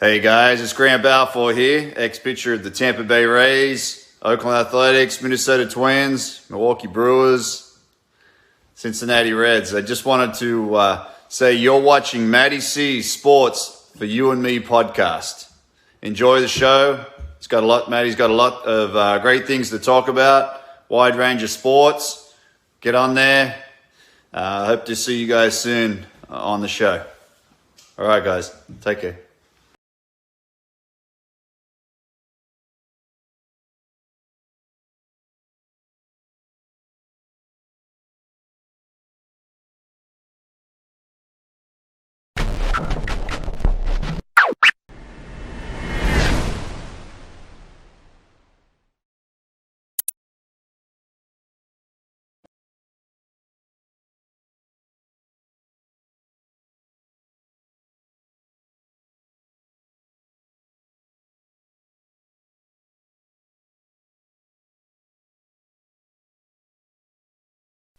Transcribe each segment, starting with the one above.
Hey guys, it's Grant Balfour here, ex-pitcher of the Tampa Bay Rays, Oakland Athletics, Minnesota Twins, Milwaukee Brewers, Cincinnati Reds. I just wanted to say you're watching MattieC Sports for You and Me podcast. Enjoy the show. Mattie's got a lot of great things to talk about, wide range of sports. Get on there. Hope to see you guys soon on the show. All right, guys. Take care.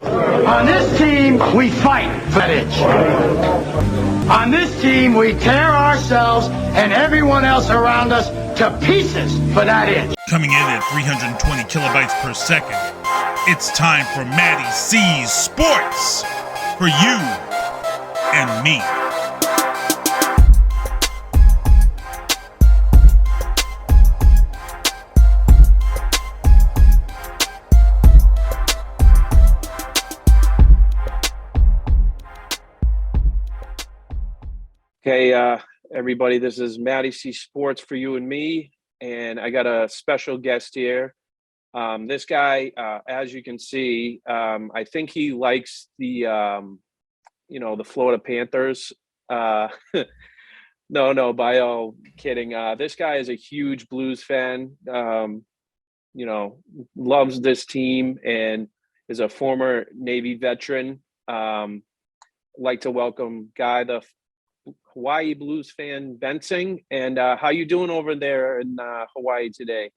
On this team, we fight for that inch. On this team, we tear ourselves and everyone else around us to pieces for that inch. Coming in at 320 kilobytes per second, it's time for MattieC Sports for you and me. Hey, everybody, this is MattieC Sports for you and me, and I got a special guest here. This guy, as you can see, I think he likes the Florida Panthers. No, by all kidding. This guy is a huge Blues fan, loves this team and is a former Navy veteran. Like to welcome Guy, the Hawaii Blues fan, Bensing. And how you doing over there in Hawaii today?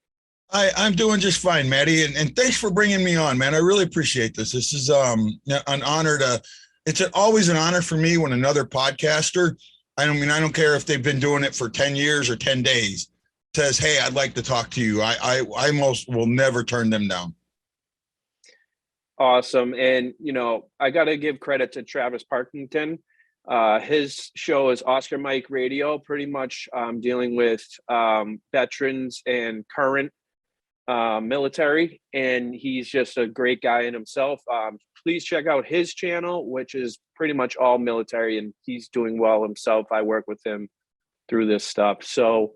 I'm doing just fine, Matty, and thanks for bringing me on, man. I really appreciate this. This is an honor it's always an honor for me when another podcaster, I don't care if they've been doing it for 10 years or 10 days, says, hey, I'd like to talk to you. I most will never turn them down. Awesome. And, I got to give credit to Travis Partington. His show is Oscar Mike Radio, pretty much dealing with veterans and current military, and he's just a great guy in himself. Please check out his channel, which is pretty much all military, and he's doing well himself. I work with him through this stuff. So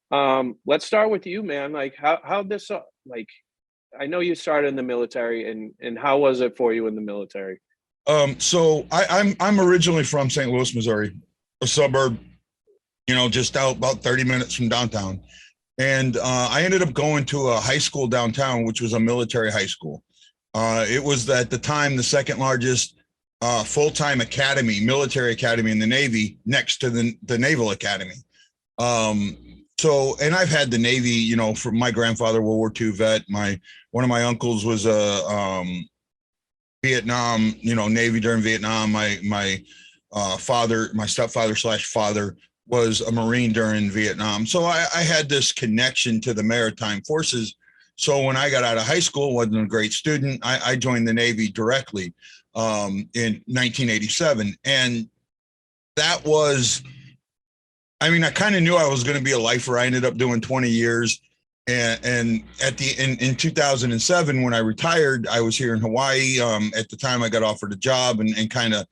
let's start with you, man. Like how this I know you started in the military, and how was it for you in the military? So I'm originally from St. Louis, Missouri, a suburb, just out about 30 minutes from downtown. And I ended up going to a high school downtown, which was a military high school. It was at the time the second largest full-time military academy in the Navy, next to the Naval Academy. And I've had the Navy, from my grandfather, World War II vet. One of my uncles was a Vietnam, Navy during Vietnam. My father, my stepfather / father was a Marine during Vietnam. So I had this connection to the maritime forces. So when I got out of high school, wasn't a great student, I joined the Navy directly in 1987. And that was, I kind of knew I was going to be a lifer. I ended up doing 20 years. And in 2007, when I retired, I was here in Hawaii. At the time, I got offered a job and kind of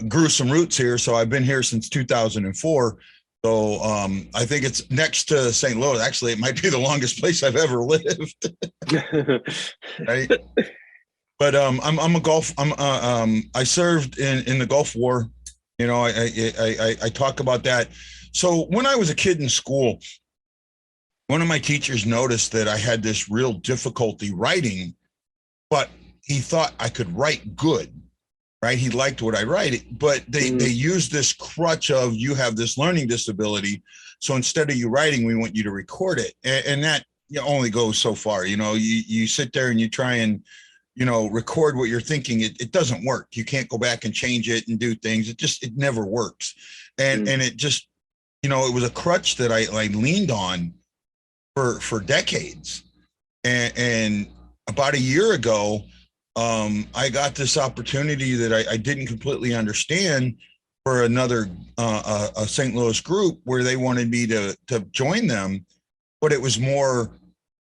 grew some roots here. So I've been here since 2004. So I think it's next to St. Louis. Actually, it might be the longest place I've ever lived. Right. But I served in the Gulf War. I talk about that. So when I was a kid in school, one of my teachers noticed that I had this real difficulty writing, but he thought I could write good, right? He liked what I write, but they used this crutch of, you have this learning disability. So instead of you writing, we want you to record it. And that only goes so far. You sit there and you try and, record what you're thinking. It doesn't work. You can't go back and change it and do things. It never works. And it just it was a crutch that I leaned on for decades. And about a year ago, I got this opportunity that I didn't completely understand for another a St. Louis group where they wanted me to join them, but it was more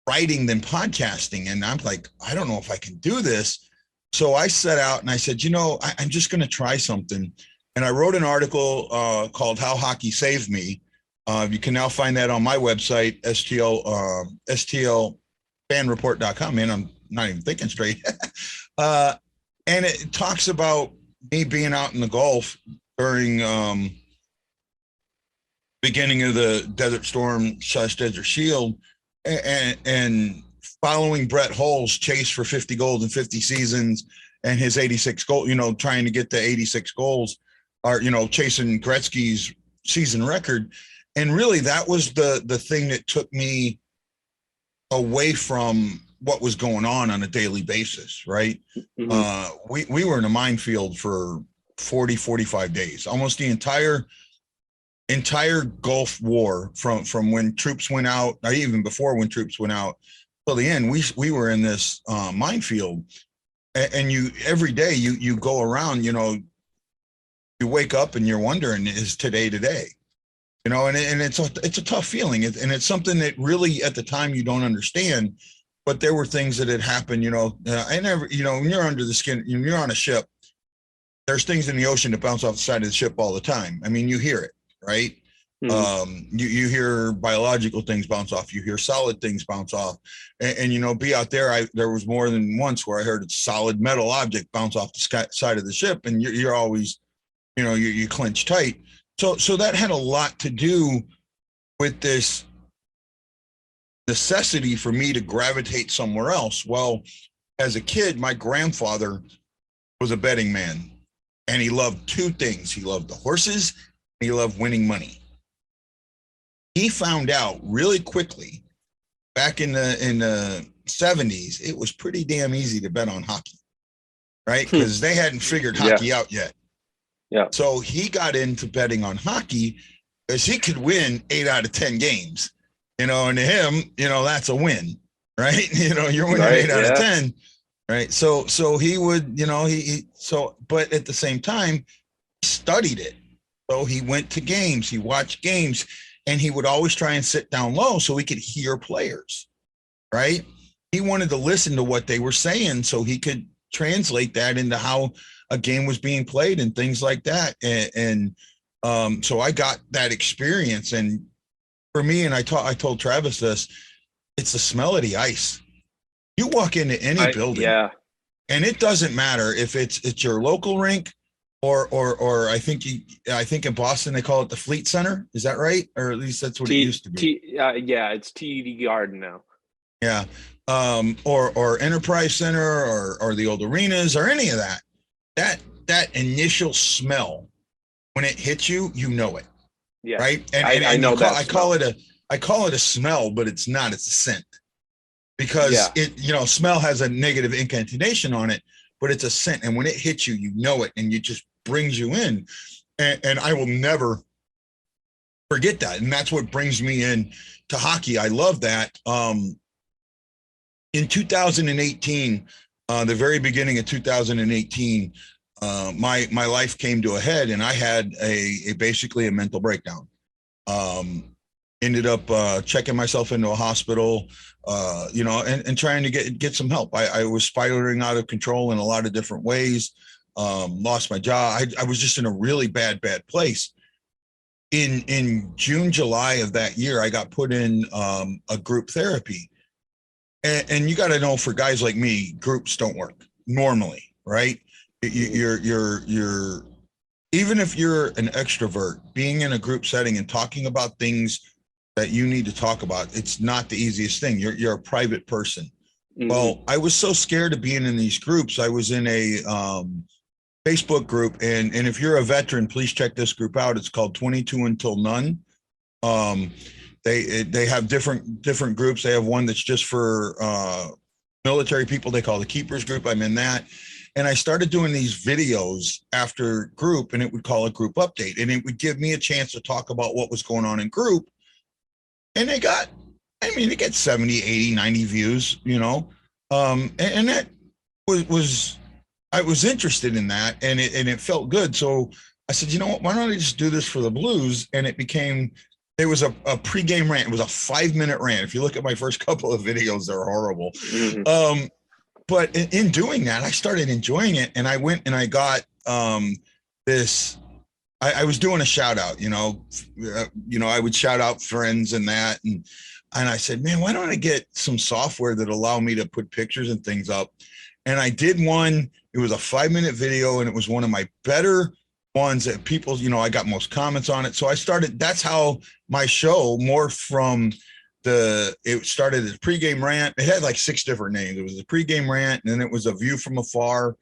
writing than podcasting. And I'm like, I don't know if I can do this. So I set out and I said, I'm just going to try something. And I wrote an article called How Hockey Saved Me. You can now find that on my website, Stlfanreport.com. Man, I'm not even thinking straight. And it talks about me being out in the Gulf during beginning of the Desert Storm / Desert Shield, and following Brett Hull's chase for 50 goals in 50 seasons and his 86 goal, trying to get the 86 goals, or chasing Gretzky's season record. And really that was the thing that took me away from what was going on a daily basis, right? Mm-hmm. We were in a minefield for 45 days, almost the entire Gulf War from when troops went out, or even before when troops went out till the end. We were in this minefield, and you every day you go around, you wake up and you're wondering, is today? And it's a tough feeling, and it's something that really at the time you don't understand. But there were things that had happened, I never, when you're under the skin, when you're on a ship, there's things in the ocean that bounce off the side of the ship all the time. I mean, you hear it, right? Mm-hmm. You hear biological things bounce off, you hear solid things bounce off, and be out there. There was more than once where I heard a solid metal object bounce off the side of the ship, and you're always, you clench tight. So that had a lot to do with this necessity for me to gravitate somewhere else. Well, as a kid, my grandfather was a betting man, and he loved two things. He loved the horses, and he loved winning money. He found out really quickly back in the 70s, it was pretty damn easy to bet on hockey, right? Because they hadn't figured hockey out yet. Yeah. So he got into betting on hockey because he could win 8 out of 10 games. And to him, that's a win, right? You're winning 8 out of 10, right? So he would, but at the same time, he studied it. So he went to games, he watched games, and he would always try and sit down low so he could hear players, right? He wanted to listen to what they were saying so he could translate that into how a game was being played and things like that. So I got that experience. And for me, and I told Travis this, it's the smell of the ice. You walk into any building, and it doesn't matter if it's your local rink or I think in Boston they call it the Fleet Center. Is that right? Or at least that's what it used to be. It's TD Garden now. Yeah. Or Enterprise Center or the old arenas or any of that. That initial smell, when it hits you, it. Yeah. Right. And I know I call it a smell, but it's not. It's a scent, because it, smell has a negative incantation on it, but it's a scent. And when it hits you, it, and it just brings you in. And I will never forget that. And that's what brings me in to hockey. I love that. In 2018, the very beginning of 2018, my life came to a head, and I had basically a mental breakdown. Ended up checking myself into a hospital, and trying to get some help. I was spiraling out of control in a lot of different ways. Lost my job. I was just in a really bad place. In June, July of that year, I got put in a group therapy. And you got to know, for guys like me, groups don't work normally, right? You're even if you're an extrovert, being in a group setting and talking about things that you need to talk about, it's not the easiest thing. You're a private person. Mm-hmm. Well, I was so scared of being in these groups. I was in a Facebook group, and if you're a veteran, please check this group out. It's called 22 Until None. They have different groups. They have one that's just for military people. They call the Keepers group. I'm in that. And I started doing these videos after group, and it would call a group update, and it would give me a chance to talk about what was going on in group. And it got 70, 80, 90 views, and that was I was interested in that, and it felt good. So I said, you know what, why don't I just do this for the Blues? And it was a pregame rant. It was a 5-minute rant. If you look at my first couple of videos, they're horrible. Mm-hmm. But in doing that, I started enjoying it, and I went and I got this. I was doing a shout out, I would shout out friends and that, and I said, man, why don't I get some software that allow me to put pictures and things up? And I did one. It was a 5-minute video, and it was one of my better ones that people, I got most comments on it. So I started. That's how my show morphed from. It started as pregame rant. It had like 6 different names. It was a pregame rant, and then it was a view from afar,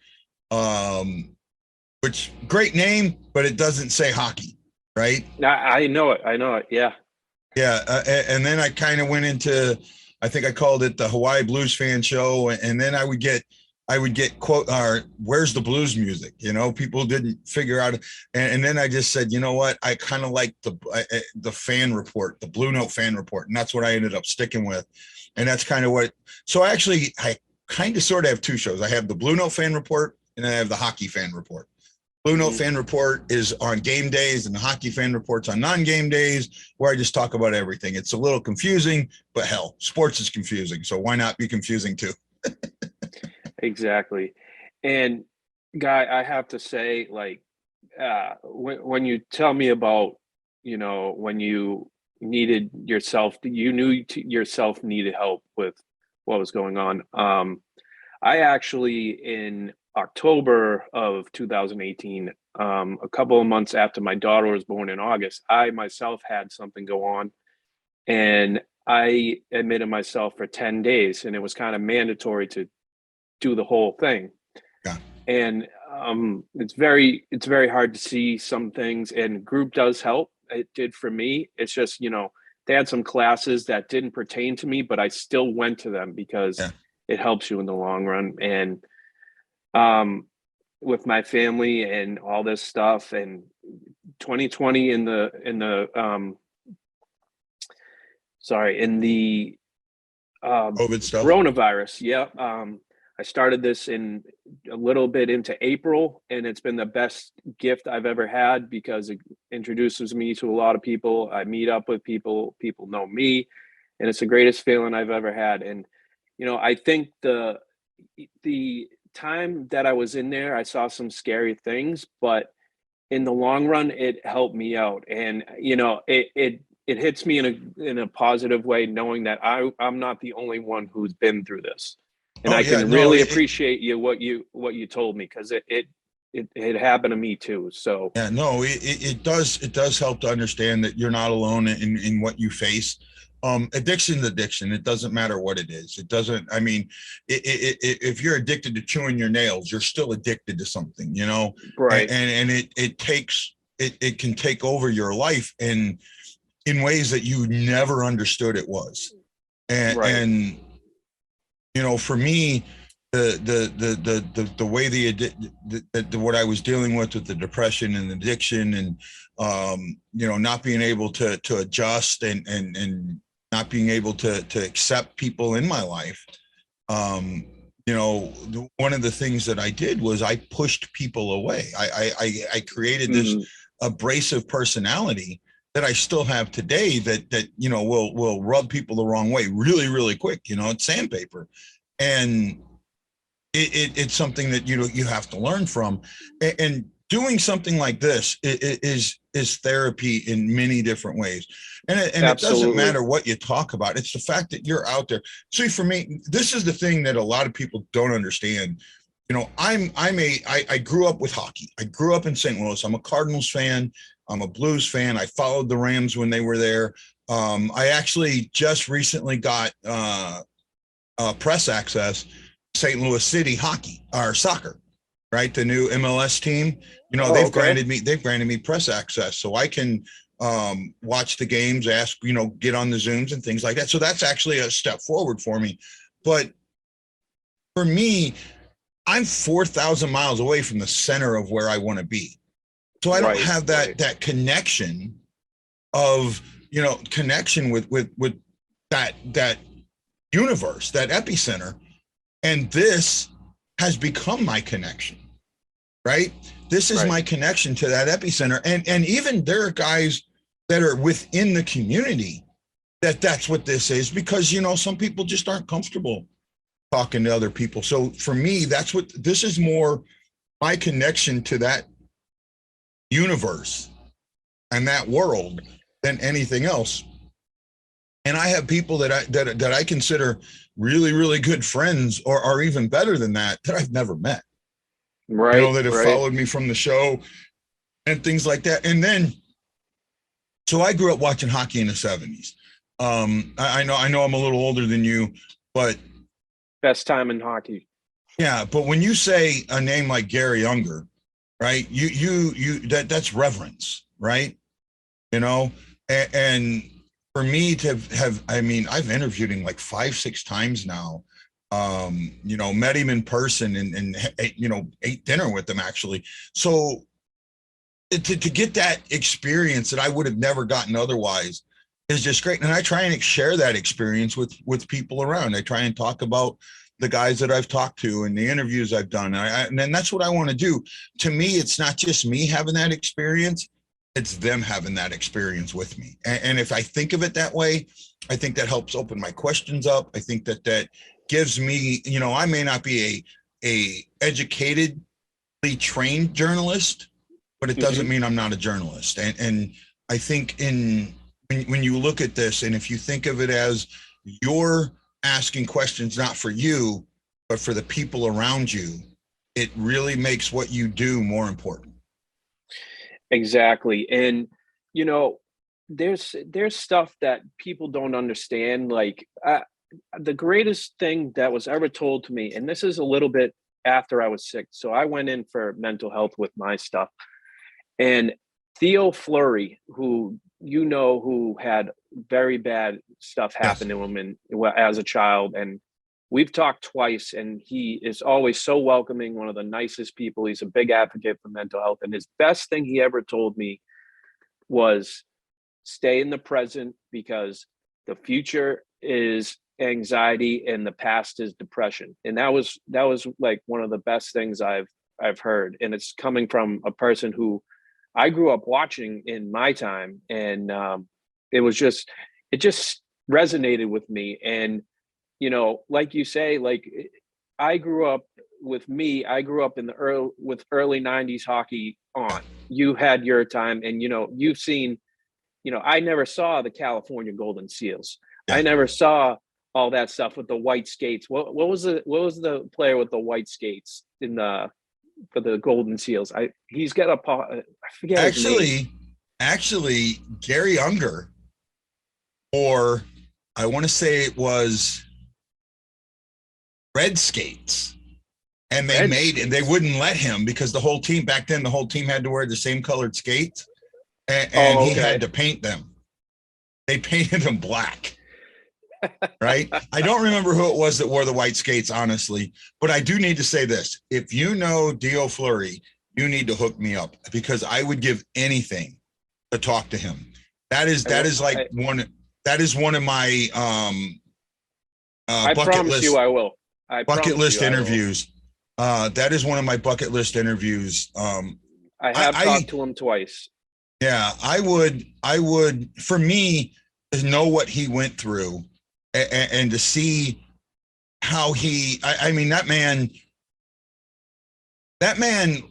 which great name, but it doesn't say hockey, right? I know it. Yeah. And then I kind of went into, I think I called it the Hawaii Blues Fan Show, and then I would get quote, where's the blues music? People didn't figure out, and then I just said, you know what, I kind of like the fan report, the Blue Note fan report, and that's what I ended up sticking with, and that's kind of what. So I kind of sort of have 2 shows. I have the Blue Note fan report, and then I have the hockey fan report. Blue Note fan report is on game days, and the hockey fan report's on non-game days, where I just talk about everything. It's a little confusing, but hell, sports is confusing, so why not be confusing too? Exactly. And Guy, I have to say, like, when you tell me about, when you needed yourself, you knew yourself needed help with what was going on. I actually, in October of 2018, a couple of months after my daughter was born in August, I myself had something go on, and I admitted myself for 10 days, and it was kind of mandatory to do the whole thing. Yeah. And it's very hard to see some things, and group does help. It did for me. It's just, they had some classes that didn't pertain to me, but I still went to them because it helps you in the long run. And with my family and all this stuff, and 2020 in the COVID stuff, coronavirus. Yeah. I started this in a little bit into April, and it's been the best gift I've ever had because it introduces me to a lot of people. I meet up with people, people know me, and it's the greatest feeling I've ever had. And, I think the time that I was in there, I saw some scary things, but in the long run, it helped me out. And, it hits me in a positive way, knowing that I'm not the only one who's been through this. And I can really appreciate what you told me, because it happened to me too. So it does help to understand that you're not alone in what you face. Addiction's addiction. It doesn't matter what it is. It doesn't. I mean, if you're addicted to chewing your nails, you're still addicted to something, Right. And it can take over your life in ways that you never understood it was. And for me, the way what I was dealing with the depression and addiction, and not being able to adjust and not being able to accept people in my life. One of the things that I did was I pushed people away. I created this abrasive personality that I still have today that will rub people the wrong way really, really quick. It's sandpaper, and it's something that you have to learn from. And doing something like this is therapy in many different ways. And it doesn't matter what you talk about. It's the fact that you're out there. See, for me, this is the thing that a lot of people don't understand. I grew up with hockey. I grew up in St. Louis. I'm a Cardinals fan. I'm a Blues fan. I followed the Rams when they were there. I actually just recently got press access St. Louis City hockey or soccer, right? The new MLS team. They've granted me press access, so I can watch the games, ask, get on the Zooms and things like that. So that's actually a step forward for me. But for me, I'm 4,000 miles away from the center of where I want to be. So I don't have that connection of, connection with that universe, that epicenter. And this has become my connection, right? This is my connection to that epicenter. And even there are guys that are within the community that's what this is, because, some people just aren't comfortable talking to other people. So for me, that's what this is, more my connection to that universe and that world than anything else. And I have people that I consider really, really good friends, or even better than that I've never met. Right. That have followed me from the show and things like that. And then, so I grew up watching hockey in the 70s. I know I'm a little older than you, but best time in hockey. Yeah, but when you say a name like Gary Unger, right? That's reverence, right? And for me to have, I've interviewed him like 5-6 times now. Met him in person and ate dinner with him actually. So to get that experience that I would have never gotten otherwise is just great. And I try and share that experience with people around. I try and talk about the guys that I've talked to and the interviews I've done. And then that's what I want to do. To me, it's not just me having that experience, it's them having that experience with me. And if I think of it that way, I think that helps open my questions up. I think that gives me, I may not be a educatedly trained journalist, but it doesn't mean I'm not a journalist. And I think when you look at this, and if you think of it as you're asking questions not for you, but for the people around you, it really makes what you do more important. Exactly. And, there's stuff that people don't understand. Like the greatest thing that was ever told to me, and this is a little bit after I was sick. So I went in for mental health with my stuff. And Theofleury, who had very bad stuff happen to him as a child. And we've talked twice, and he is always so welcoming, one of the nicest people. He's a big advocate for mental health. And his best thing he ever told me was stay in the present, because the future is anxiety and the past is depression. And that was like one of the best things I've heard. And it's coming from a person who I grew up watching in my time. And it just resonated with me. And, like you say, like I grew up in with early 90s hockey on. You had your time, and, you've seen, I never saw the California Golden Seals. Yeah. I never saw all that stuff with the white skates. What was the player with the white skates for the Golden Seals? He's got I forget his name. Actually, Gary Unger, or I want to say it was red skates, and they wouldn't let him because the whole team back then, had to wear the same colored skates, and he had to paint them. They painted them black. Right? I don't remember who it was that wore the white skates, honestly, but I do need to say this. If you know Theofleury, you need to hook me up, because I would give anything to talk to him. That is one of my bucket list. I will. Bucket list interviews. That is one of my bucket list interviews. I have talked to him twice. Yeah, I would, for me, to know what he went through and to see how that man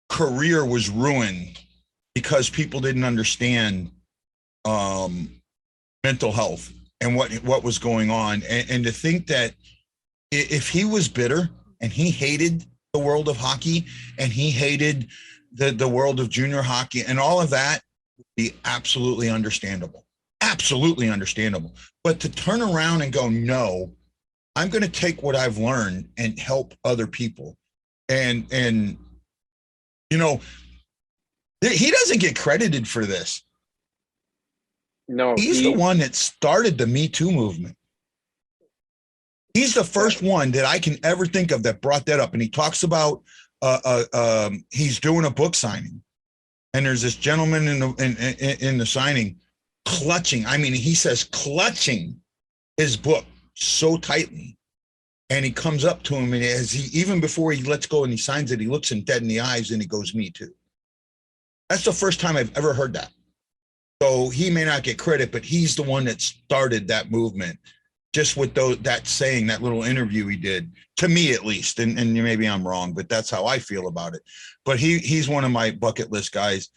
career was ruined because people didn't understand mental health and what was going on. And to think that if he was bitter and he hated the world of hockey and he hated the world of junior hockey and all of that, would be absolutely understandable. Absolutely understandable. But to turn around and go, no, I'm going to take what I've learned and help other people. And he doesn't get credited for this. No, he's the one that started the Me Too movement. He's the first one that I can ever think of that brought that up. And he talks about he's doing a book signing, and there's this gentleman in the signing clutching. I mean, he says clutching his book so tightly. And he comes up to him, and even before he lets go and he signs it, he looks him dead in the eyes and he goes, "Me too." That's the first time I've ever heard that. So he may not get credit, but he's the one that started that movement. Just with that saying, that little interview he did, to me at least, and maybe I'm wrong, but that's how I feel about it. But he's one of my bucket list guys.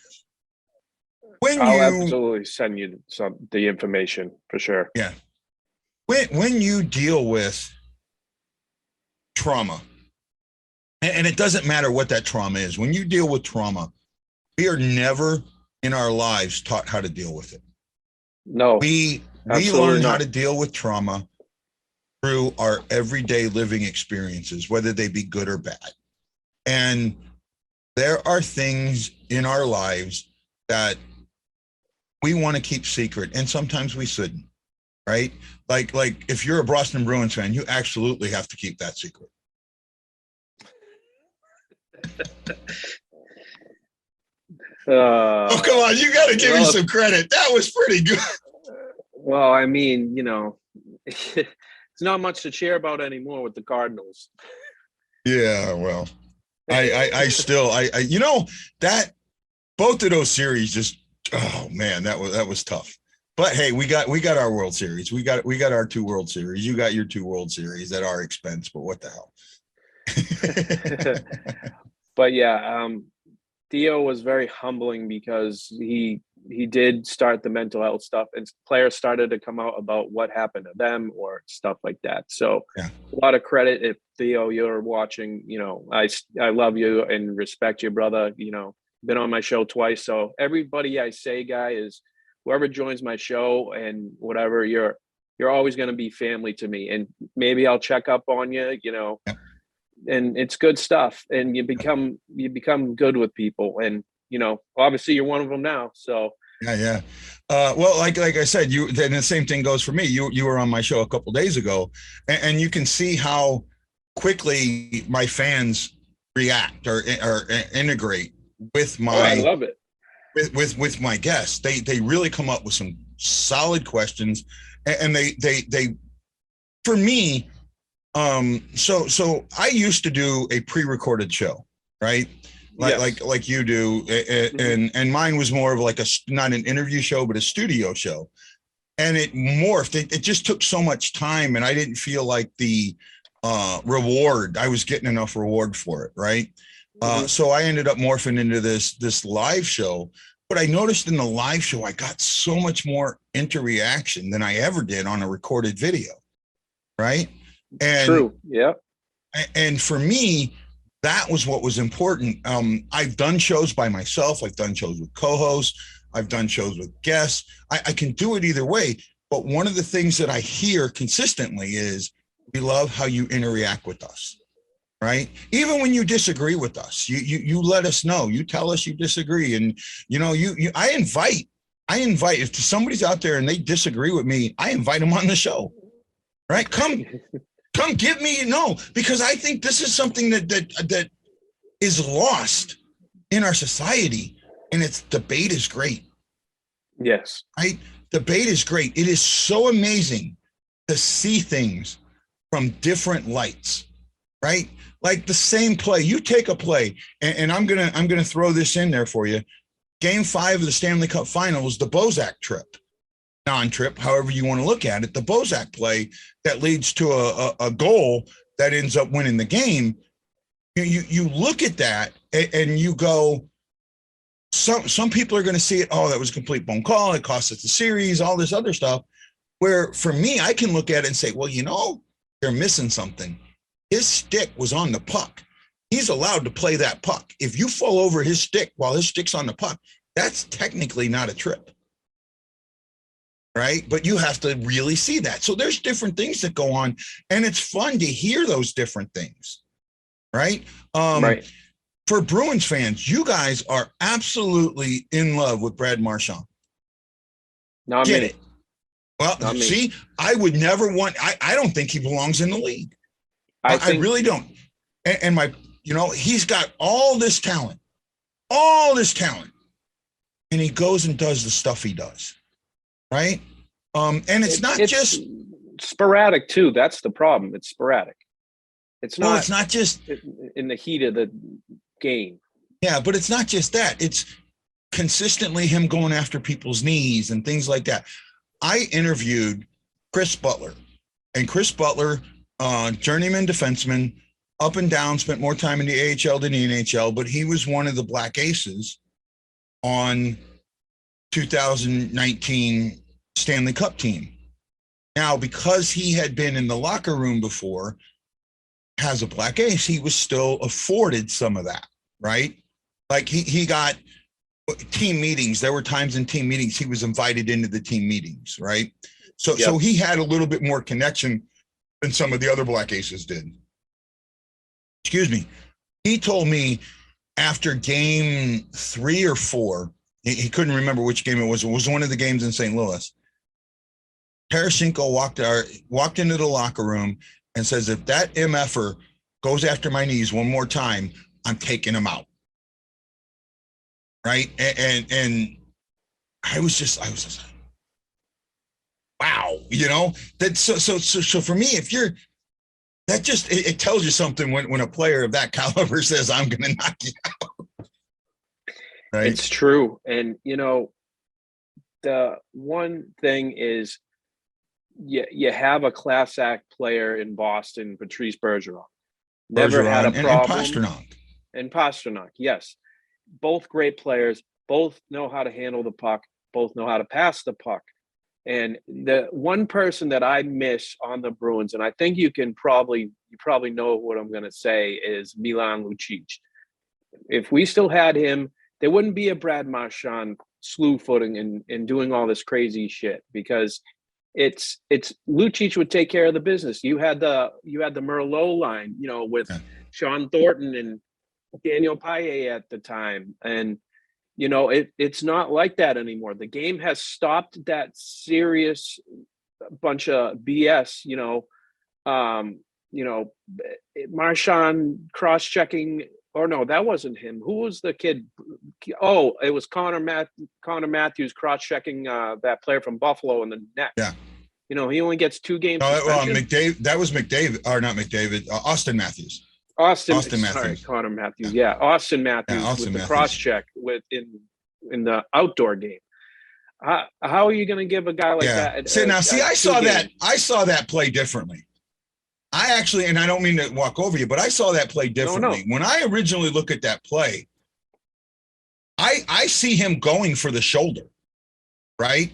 I'll absolutely send you the information for sure. Yeah. When you deal with trauma, and it doesn't matter what that trauma is, when you deal with trauma, we are never in our lives taught how to deal with it. No. We learn how to deal with trauma through our everyday living experiences, whether they be good or bad. And there are things in our lives that we want to keep secret, and sometimes we shouldn't, right? Like if you're a Boston Bruins fan, you absolutely have to keep that secret. Oh, come on, you got to give me some credit. That was pretty good. Well, I mean, it's not much to cheer about anymore with the Cardinals. Yeah, well, I still, that both of those series just, oh man, that was tough. But hey, we got our World Series. We got our 2 World Series. You got your 2 World Series at our expense. But what the hell? But yeah, Theo was very humbling because he did start the mental health stuff, and players started to come out about what happened to them or stuff like that. So yeah. A lot of credit if Theo, you're watching, I love you and respect your brother, been on my show twice. So everybody I say, guy, is whoever joins my show and whatever, you're always going to be family to me. And maybe I'll check up on you, Yeah. And it's good stuff. And you become good with people. And, obviously you're one of them now. So yeah. Well, like I said, then the same thing goes for me. You were on my show a couple of days ago, and you can see how quickly my fans react or integrate with my. I love it. With my guests. They really come up with some solid questions, and they for me. So I used to do a pre-recorded show, right? Like you do, and mine was more of like not an interview show, but a studio show, and it morphed. It just took so much time, and I didn't feel like the reward. I was getting enough reward for it, right? So I ended up morphing into this live show. But I noticed in the live show, I got so much more interaction than I ever did on a recorded video, right? And true, yeah. And for me, that was what was important. I've done shows by myself. I've done shows with co-hosts. I've done shows with guests. I can do it either way. But one of the things that I hear consistently is we love how you interact with us, right? Even when you disagree with us, you let us know. You tell us you disagree, and I invite. If somebody's out there and they disagree with me, I invite them on the show, right? Come give me because I think this is something that is lost in our society, and it's debate is great. Yes. Right? Debate is great. It is so amazing to see things from different lights, right? Like the same play. You take a play, and I'm gonna throw this in there for you. Game 5 of the Stanley Cup Final was the Bozak trip. Non-trip, however you want to look at it, the Bozak play that leads to a goal that ends up winning the game. You look at that and you go, some people are going to see it, oh, that was a complete bone call, it cost us the series, all this other stuff. Where for me, I can look at it and say, well, they're missing something. His stick was on the puck. He's allowed to play that puck. If you fall over his stick while his stick's on the puck, that's technically not a trip. Right? But you have to really see that. So there's different things that go on, and it's fun to hear those different things. Right? Right. For Bruins fans, you guys are absolutely in love with Brad Marchand. Not Get many. it. Well, see, I would never want. I don't think he belongs in the league. I really don't. And my, he's got all this talent, and he goes and does the stuff he does, right? And it's just sporadic too. That's the problem. It's sporadic. It's not. Well, it's not just in the heat of the game. Yeah, but it's not just that. It's consistently him going after people's knees and things like that. I interviewed Chris Butler, and Chris Butler, journeyman defenseman, up and down, spent more time in the AHL than the NHL, but he was one of the Black Aces on 2019 Stanley Cup team. Now, because he had been in the locker room before as a Black Ace, he was still afforded some of that, right? Like he got team meetings. There were times in team meetings he was invited into the team meetings, right? So he had a little bit more connection than some of the other Black Aces did. Excuse me. He told me after game 3 or 4, he couldn't remember which game it was. It was one of the games in St. Louis. Tarasenko walked into the locker room and says, if that MFer goes after my knees one more time, I'm taking him out. Right. And I was just wow, that so for me, if you're that just it tells you something when a player of that caliber says, I'm gonna knock you out. Right. It's true. And the one thing is you have a class act player in Boston, Patrice Bergeron. Never had a problem. And Pasternak, yes. Both great players, both know how to handle the puck, both know how to pass the puck. And the one person that I miss on the Bruins, and I think you probably know what I'm going to say, is Milan Lucic. If we still had him, there wouldn't be a Brad Marchand slew footing and doing all this crazy shit, because it's Lucic would take care of the business. You had the Merlot line, with Sean Thornton and Daniel Paille at the time. And, it's not like that anymore. The game has stopped that serious bunch of BS, Marchand cross-checking, or no, that wasn't him. Who was the kid? Oh, it was Connor Matthews cross-checking that player from Buffalo in the net. Yeah. He only gets 2 games. That was McDavid, or not McDavid, Austin Matthews. Austin Matthews. Sorry, Connor Matthews. Yeah, Austin Matthews with the cross-check in the outdoor game. How are you going to give a guy like that? I saw that play differently. I actually, and I don't mean to walk over you, but I saw that play differently. No. When I originally look at that play, I see him going for the shoulder, right?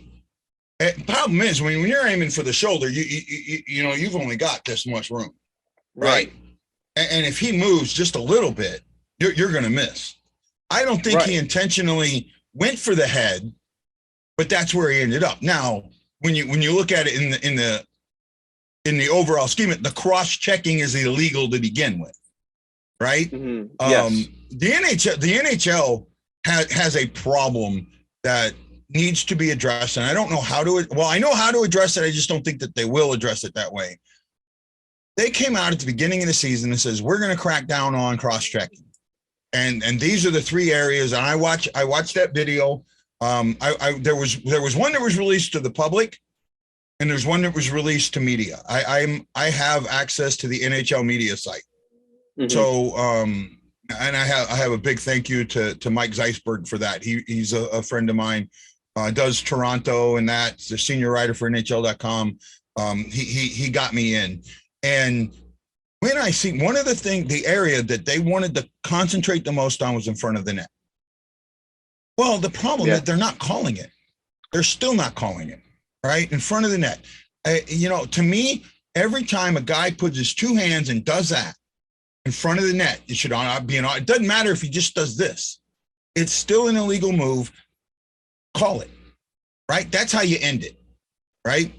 And problem is, when you're aiming for the shoulder, you've only got this much room, right? And if he moves just a little bit, you're going to miss. I don't think he intentionally went for the head, but that's where he ended up. Now, when you look at it in the overall scheme, the cross-checking is illegal to begin with, right? Mm-hmm. Yes. The NHL has a problem that needs to be addressed, and I don't know how to. Well, I know how to address it. I just don't think that they will address it that way. They came out at the beginning of the season and says, we're going to crack down on cross-checking. And these are the 3 areas. And I watched that video. There was one that was released to the public, and there's one that was released to media. I have access to the NHL media site. Mm-hmm. So, and I have a big thank you to Mike Zeisberg for that. He's a friend of mine, does Toronto, and that's the senior writer for NHL.com. He got me in. And when I see the area that they wanted to concentrate the most on was in front of the net. Well, the problem is they're not calling it. They're still not calling it, right? In front of the net. To me, every time a guy puts his 2 hands and does that in front of the net, it should be it doesn't matter if he just does this. It's still an illegal move. Call it, right? That's how you end it, right?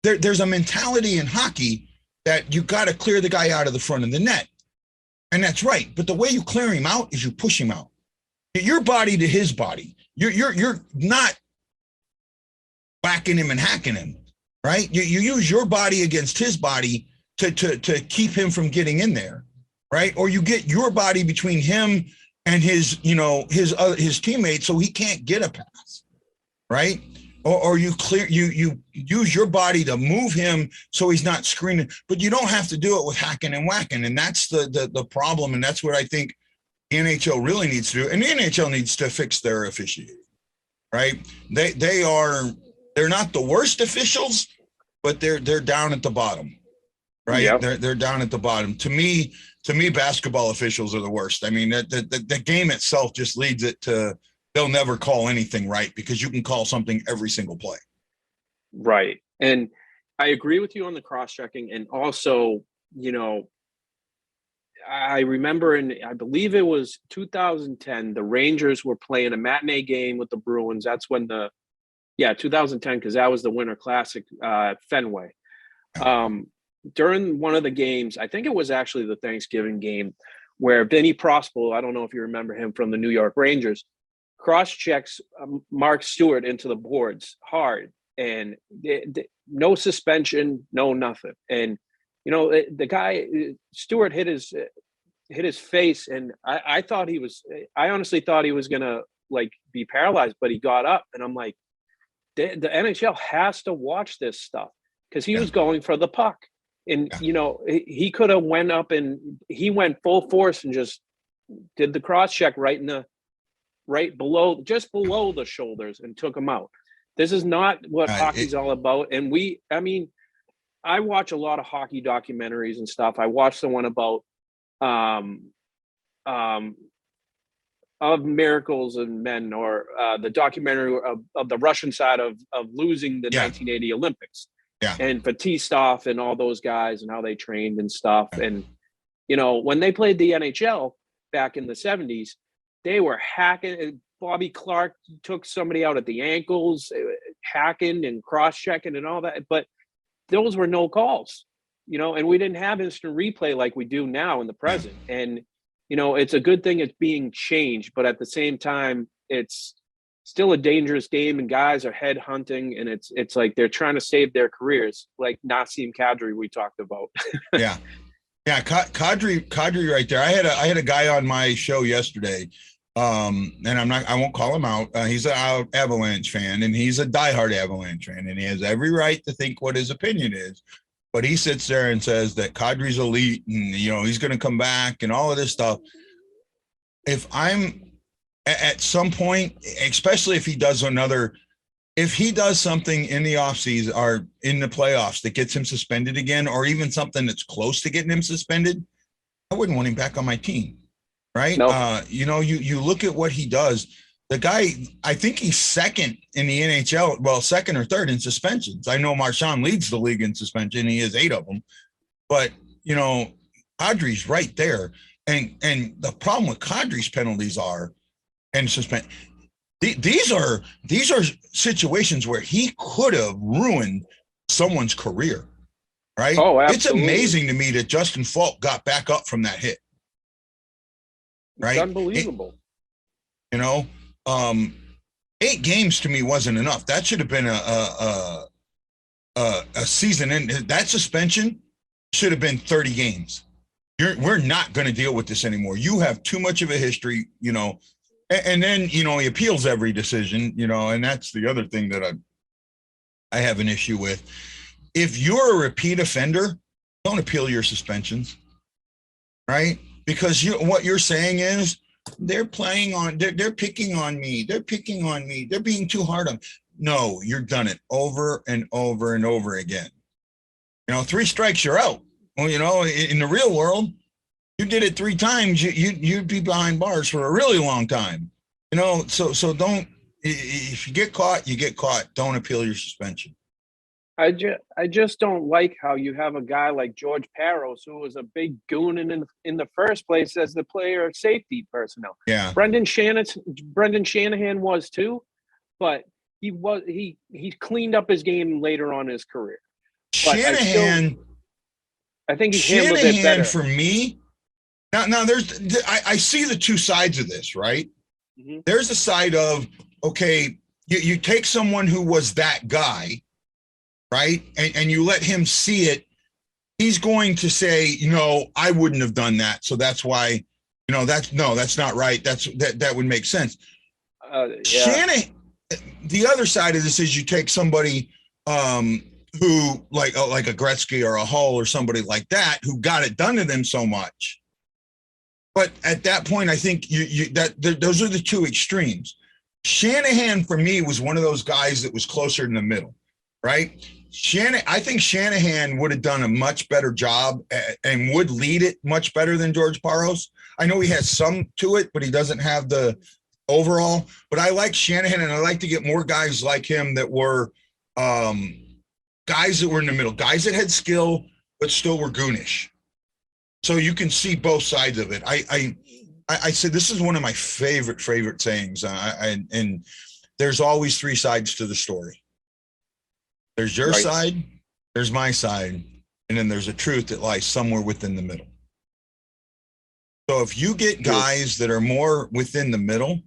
There's a mentality in hockey that you got to clear the guy out of the front of the net. And that's right. But the way you clear him out is you push him out. Your body to his body. you're not whacking him and hacking him, right? You use your body against his body to keep him from getting in there, right? Or you get your body between him and his teammates so he can't get a pass, right? Or you use your body to move him so he's not screening, but you don't have to do it with hacking and whacking. And that's the problem. And that's what I think the NHL really needs to do. And the NHL needs to fix their officiating, right? They're not the worst officials, but they're down at the bottom, right? Yep. They're down at the bottom. To me, basketball officials are the worst. I mean, the game itself just leads it to, they'll never call anything right because you can call something every single play. Right. And I agree with you on the cross-checking. And also, I remember I believe it was 2010, the Rangers were playing a matinee game with the Bruins. That's when 2010, because that was the Winter Classic at Fenway. During one of the games, I think it was actually the Thanksgiving game, where Vinny Prospero, I don't know if you remember him from the New York Rangers, cross-checks Mark Stewart into the boards hard, and no suspension, no nothing. And the guy Stewart hit his face, and I honestly thought he was gonna be paralyzed, but he got up, and I'm like, the NHL has to watch this stuff, because he was going for the puck, and he could have went up, and he went full force and just did the cross-check just below the shoulders and took him out. This is not what hockey's all about. And I watch a lot of hockey documentaries and stuff. I watched the one about of Miracles and Men, or the documentary of the Russian side of losing the 1980 Olympics. Yeah. And Fatistov and all those guys and how they trained and stuff. And, when they played the NHL back in the 70s, they were hacking. Bobby Clark took somebody out at the ankles, hacking and cross-checking and all that. But those were no calls, and we didn't have instant replay like we do now in the present. And, it's a good thing it's being changed. But at the same time, it's still a dangerous game, and guys are head hunting, and it's like they're trying to save their careers, like Nassim Kadri we talked about. Yeah, Kadri right there. I had a guy on my show yesterday, and I won't call him out. He's an Avalanche fan, and he's a diehard Avalanche fan, and he has every right to think what his opinion is. But he sits there and says that Kadri's elite, and he's going to come back and all of this stuff. If I'm at some point, especially if he does something in the offseason or in the playoffs that gets him suspended again, or even something that's close to getting him suspended, I wouldn't want him back on my team. Right. Nope. You look at what he does. The guy, I think he's second in the NHL. Well, second or third in suspensions. I know Marchand leads the league in suspension. He has 8 of them, but Kadri's right there. And the problem with Kadri's penalties these are situations where he could have ruined someone's career. Right. Oh, absolutely. It's amazing to me that Justin Falk got back up from that hit. Right. It's unbelievable. 8 games to me wasn't enough. That should have been a season. And that suspension should have been 30 games. We're not going to deal with this anymore. You have too much of a history, and then, he appeals every decision, and that's the other thing that I have an issue with. If you're a repeat offender, don't appeal your suspensions. Right. Because what you're saying is they're picking on me. They're picking on me. They're being too hard on me. No, you've done it over and over and over again. 3 strikes, you're out. Well, in the real world, you did it 3 times, you'd be behind bars for a really long time. So don't, if you get caught, you get caught. Don't appeal your suspension. I just don't like how you have a guy like George Parros, who was a big goon in the first place as the player safety personnel. Yeah. Brendan Shanahan was too, but he cleaned up his game later on in his career. But Shanahan, I think he handled it better. For me, now I see the two sides of this, right? Mm-hmm. There's a side of okay, you take someone who was that guy, right? And you let him see it. He's going to say, I wouldn't have done that. So that's why, that's not right. That would make sense. Shanahan, the other side of this is you take somebody who like a Gretzky or a Hull or somebody like that, who got it done to them so much. But at that point, I think those are the two extremes. Shanahan, for me, was one of those guys that was closer in the middle, right? I think Shanahan would have done a much better job and would lead it much better than George Parros. I know he has some to it, but he doesn't have the overall. But I like Shanahan, and I like to get more guys like him that were guys that were in the middle, guys that had skill but still were goonish. So you can see both sides of it. I said this is one of my favorite sayings, and there's always three sides to the story. There's your side, there's my side, and then there's a truth that lies somewhere within the middle. So if you get guys that are more within the middle,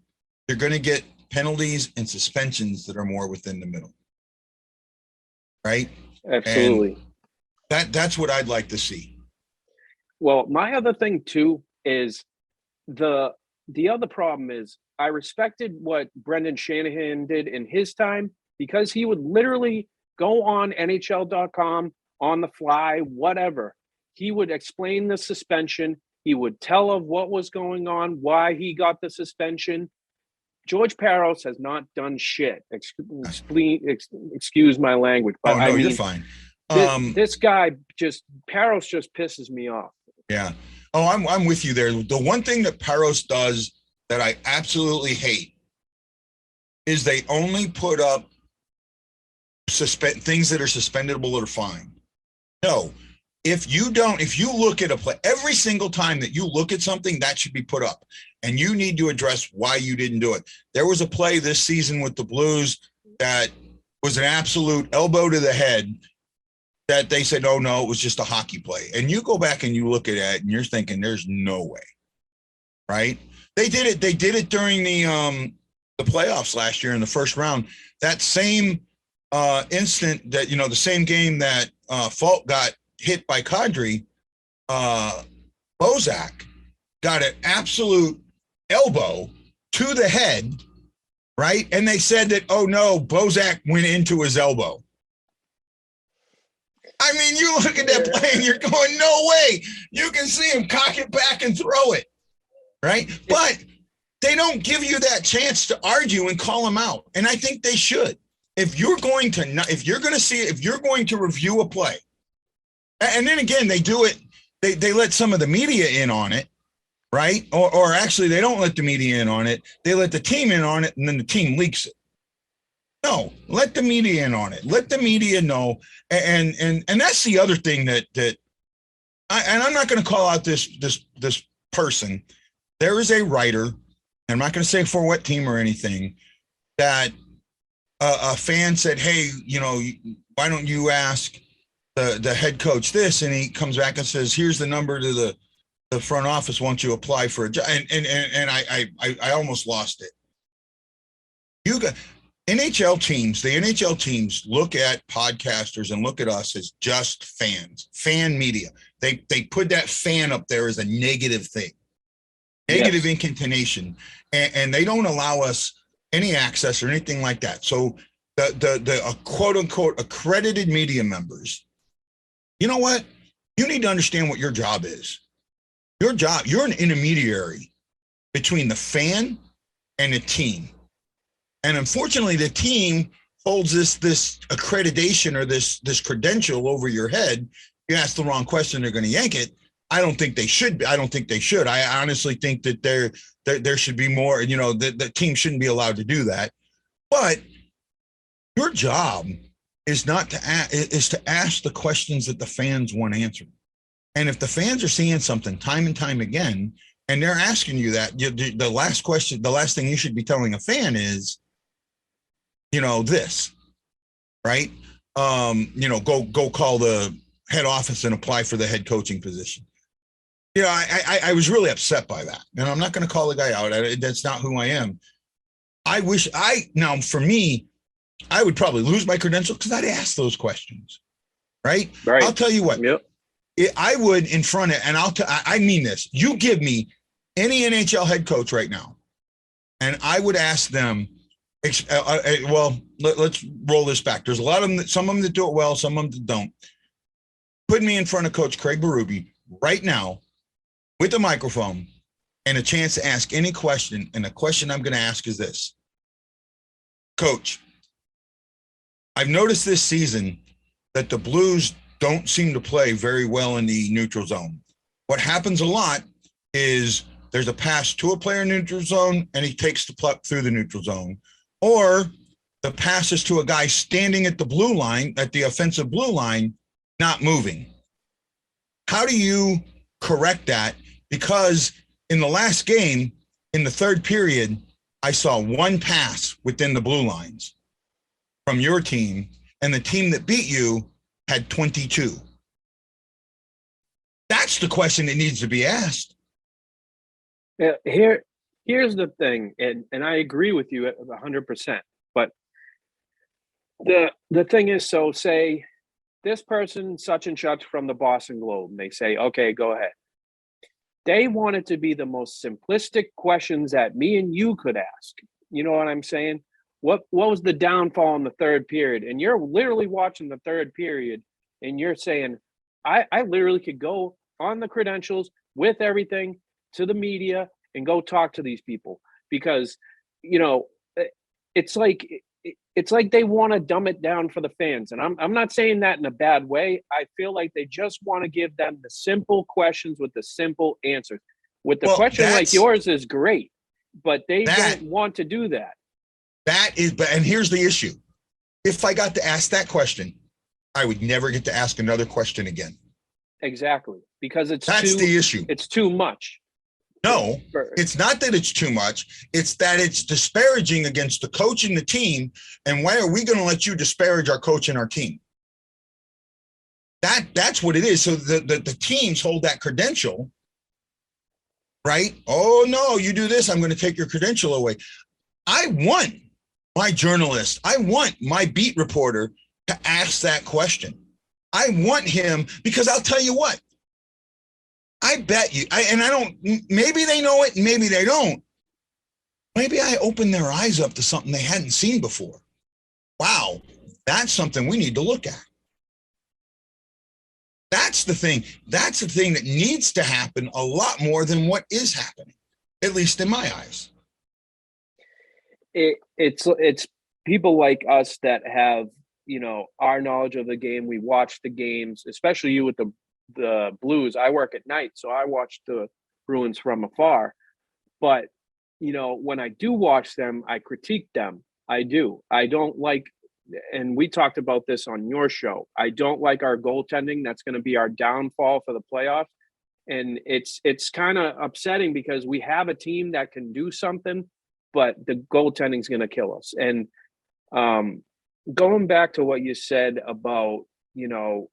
you're going to get penalties and suspensions that are more within the middle. Right? Absolutely. And that's what I'd like to see. Well, my other thing too is the other problem is I respected what Brendan Shanahan did in his time, because he would literally go on NHL.com on the fly, whatever. He would explain the suspension. He would tell of what was going on, why he got the suspension. George Parros has not done shit. Excuse my language. But I mean, you're fine. This guy Parros just pisses me off. Yeah. Oh, I'm with you there. The one thing that Parros does that I absolutely hate is they only put up things that are suspendable or fine. No, if you look at a play, every single time that you look at something, that should be put up, and you need to address why you didn't do it. There was a play this season with the Blues that was an absolute elbow to the head that they said, oh no, it was just a hockey play. And you go back and you look at it and you're thinking there's no way, right? They did it during the playoffs last year in the first round. That same instant that, the same game that Falk got hit by Kadri, Bozak got an absolute elbow to the head, right? And they said that, oh no, Bozak went into his elbow. I mean, you look at that play and you're going, no way. You can see him cock it back and throw it, right? But they don't give you that chance to argue and call him out. And I think they should. If you're going to review a play, and then again, they do it, they let some of the media in on it, right? Or actually, they don't let the media in on it. They let the team in on it, and then the team leaks it. No, let the media in on it. Let the media know. And that's the other thing that I'm not going to call out this person. There is a writer, and I'm not going to say for what team or anything, that a fan said, hey, why don't you ask the head coach this? And he comes back and says, here's the number to the front office. Won't you apply for a job? And I almost lost it. You got the NHL teams look at podcasters and look at us as just fans, fan media. They put that fan up there as a negative thing, negative incantation, and they don't allow us any access or anything like that. So the quote unquote accredited media members, you know what? You need to understand what your job is. Your job, you're an intermediary between the fan and the team. And unfortunately, the team holds this accreditation or this credential over your head. You ask the wrong question, they're going to yank it. I don't think they should. I honestly think that there should be more. The team shouldn't be allowed to do that. But your job is to ask the questions that the fans want answered. And if the fans are seeing something time and time again, and they're asking you that, the last thing you should be telling a fan is, this, right? Go call the head office and apply for the head coaching position. I was really upset by that. And I'm not going to call the guy out. That's not who I am. Now for me, I would probably lose my credential because I'd ask those questions, right? I'll tell you what, Yep. I would in front of, and I mean this, you give me any NHL head coach right now, and I would ask them, let's roll this back. There's a lot of them, some of them that do it well, some of them that don't. Put me in front of Coach Craig Berube right now with a microphone and a chance to ask any question. And the question I'm going to ask is this. Coach, I've noticed this season that the Blues don't seem to play very well in the neutral zone. What happens a lot is there's a pass to a player in neutral zone and he takes the puck through the neutral zone, or the pass is to a guy standing at the blue line, at the offensive blue line, not moving. How do you correct that? Because in the last game, in the third period, I saw one pass within the blue lines from your team, and the team that beat you had 22. That's the question that needs to be asked. Yeah, here's the thing, and I agree with you 100%. But the thing is, so say this person such and such from the Boston Globe, and they say, okay, go ahead. They want it to be the most simplistic questions that me and you could ask. You know what I'm saying? What was the downfall in the third period? And you're literally watching the third period and you're saying, I literally could go on the credentials with everything to the media and go talk to these people, because, you know, it's like they want to dumb it down for the fans. And I'm not saying that in a bad way. I feel like they just want to give them the simple questions with the simple answers. With the question like yours is great, but they don't want to do that. And here's the issue. If I got to ask that question, I would never get to ask another question again. Exactly. Because that's the issue. It's too much. No, it's not that it's too much. It's that it's disparaging against the coach and the team. And why are we going to let you disparage our coach and our team? That's what it is. So the teams hold that credential, right? Oh, no, you do this, I'm going to take your credential away. I want my journalist, I want my beat reporter to ask that question. I want him, because I'll tell you what, I bet you, maybe they know it, maybe they don't. Maybe I opened their eyes up to something they hadn't seen before. Wow, that's something we need to look at. That's the thing. That's the thing that needs to happen a lot more than what is happening, at least in my eyes. It's people like us that have, you know, our knowledge of the game. We watch the games, especially you with the Blues. I work at night, so I watch the Bruins from afar. But, you know, when I do watch them, I critique them. I do. I don't like, and we talked about this on your show, I don't like our goaltending. That's going to be our downfall for the playoffs. And it's kind of upsetting because we have a team that can do something, but the goaltending is going to kill us. And going back to what you said about, you know,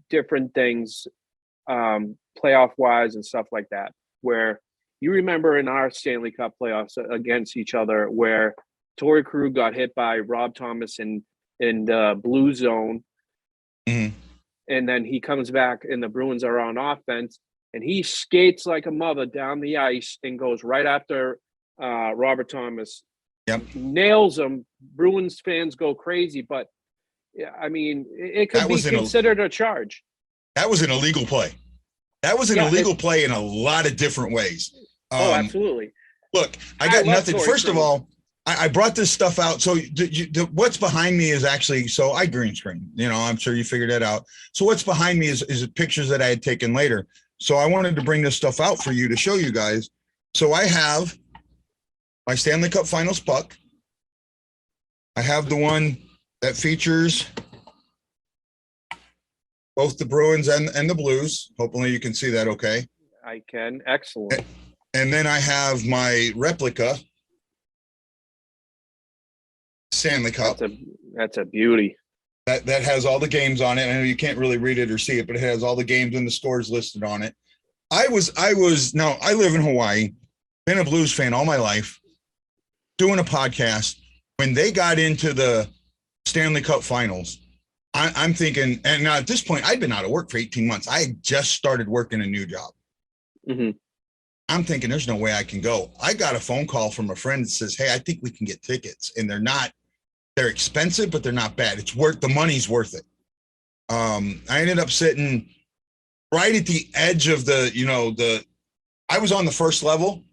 different things, playoff wise and stuff like that, where you remember in our Stanley Cup playoffs against each other, where Torrey Krug got hit by Rob Thomas in the blue zone. Mm-hmm. And then he comes back and the Bruins are on offense and he skates like a mother down the ice and goes right after Robert Thomas. Yep. Nails him. Bruins fans go crazy, but I mean, it could be considered a charge. That was an illegal play. That was an illegal play in a lot of different ways. Absolutely. Look, I got nothing. First of all, I brought this stuff out. So what's behind me is actually, so I green screen, you know, I'm sure you figured that out. So what's behind me is pictures that I had taken later. So I wanted to bring this stuff out for you to show you guys. So I have my Stanley Cup Finals puck. I have the one that features both the Bruins and the Blues. Hopefully you can see that okay. I can. Excellent. And then I have my replica Stanley Cup. That's a beauty. That has all the games on it. I know you can't really read it or see it, but it has all the games and the scores listed on it. I live in Hawaii, been a Blues fan all my life. doing a podcast when they got into the Stanley Cup finals. I'm thinking, and now at this point, I'd been out of work for 18 months. I had just started working a new job. Mm-hmm. I'm thinking there's no way I can go. I got a phone call from a friend that says, hey, I think we can get tickets. And they're expensive, but they're not bad. The money's worth it. I ended up sitting right at the edge of I was on the first level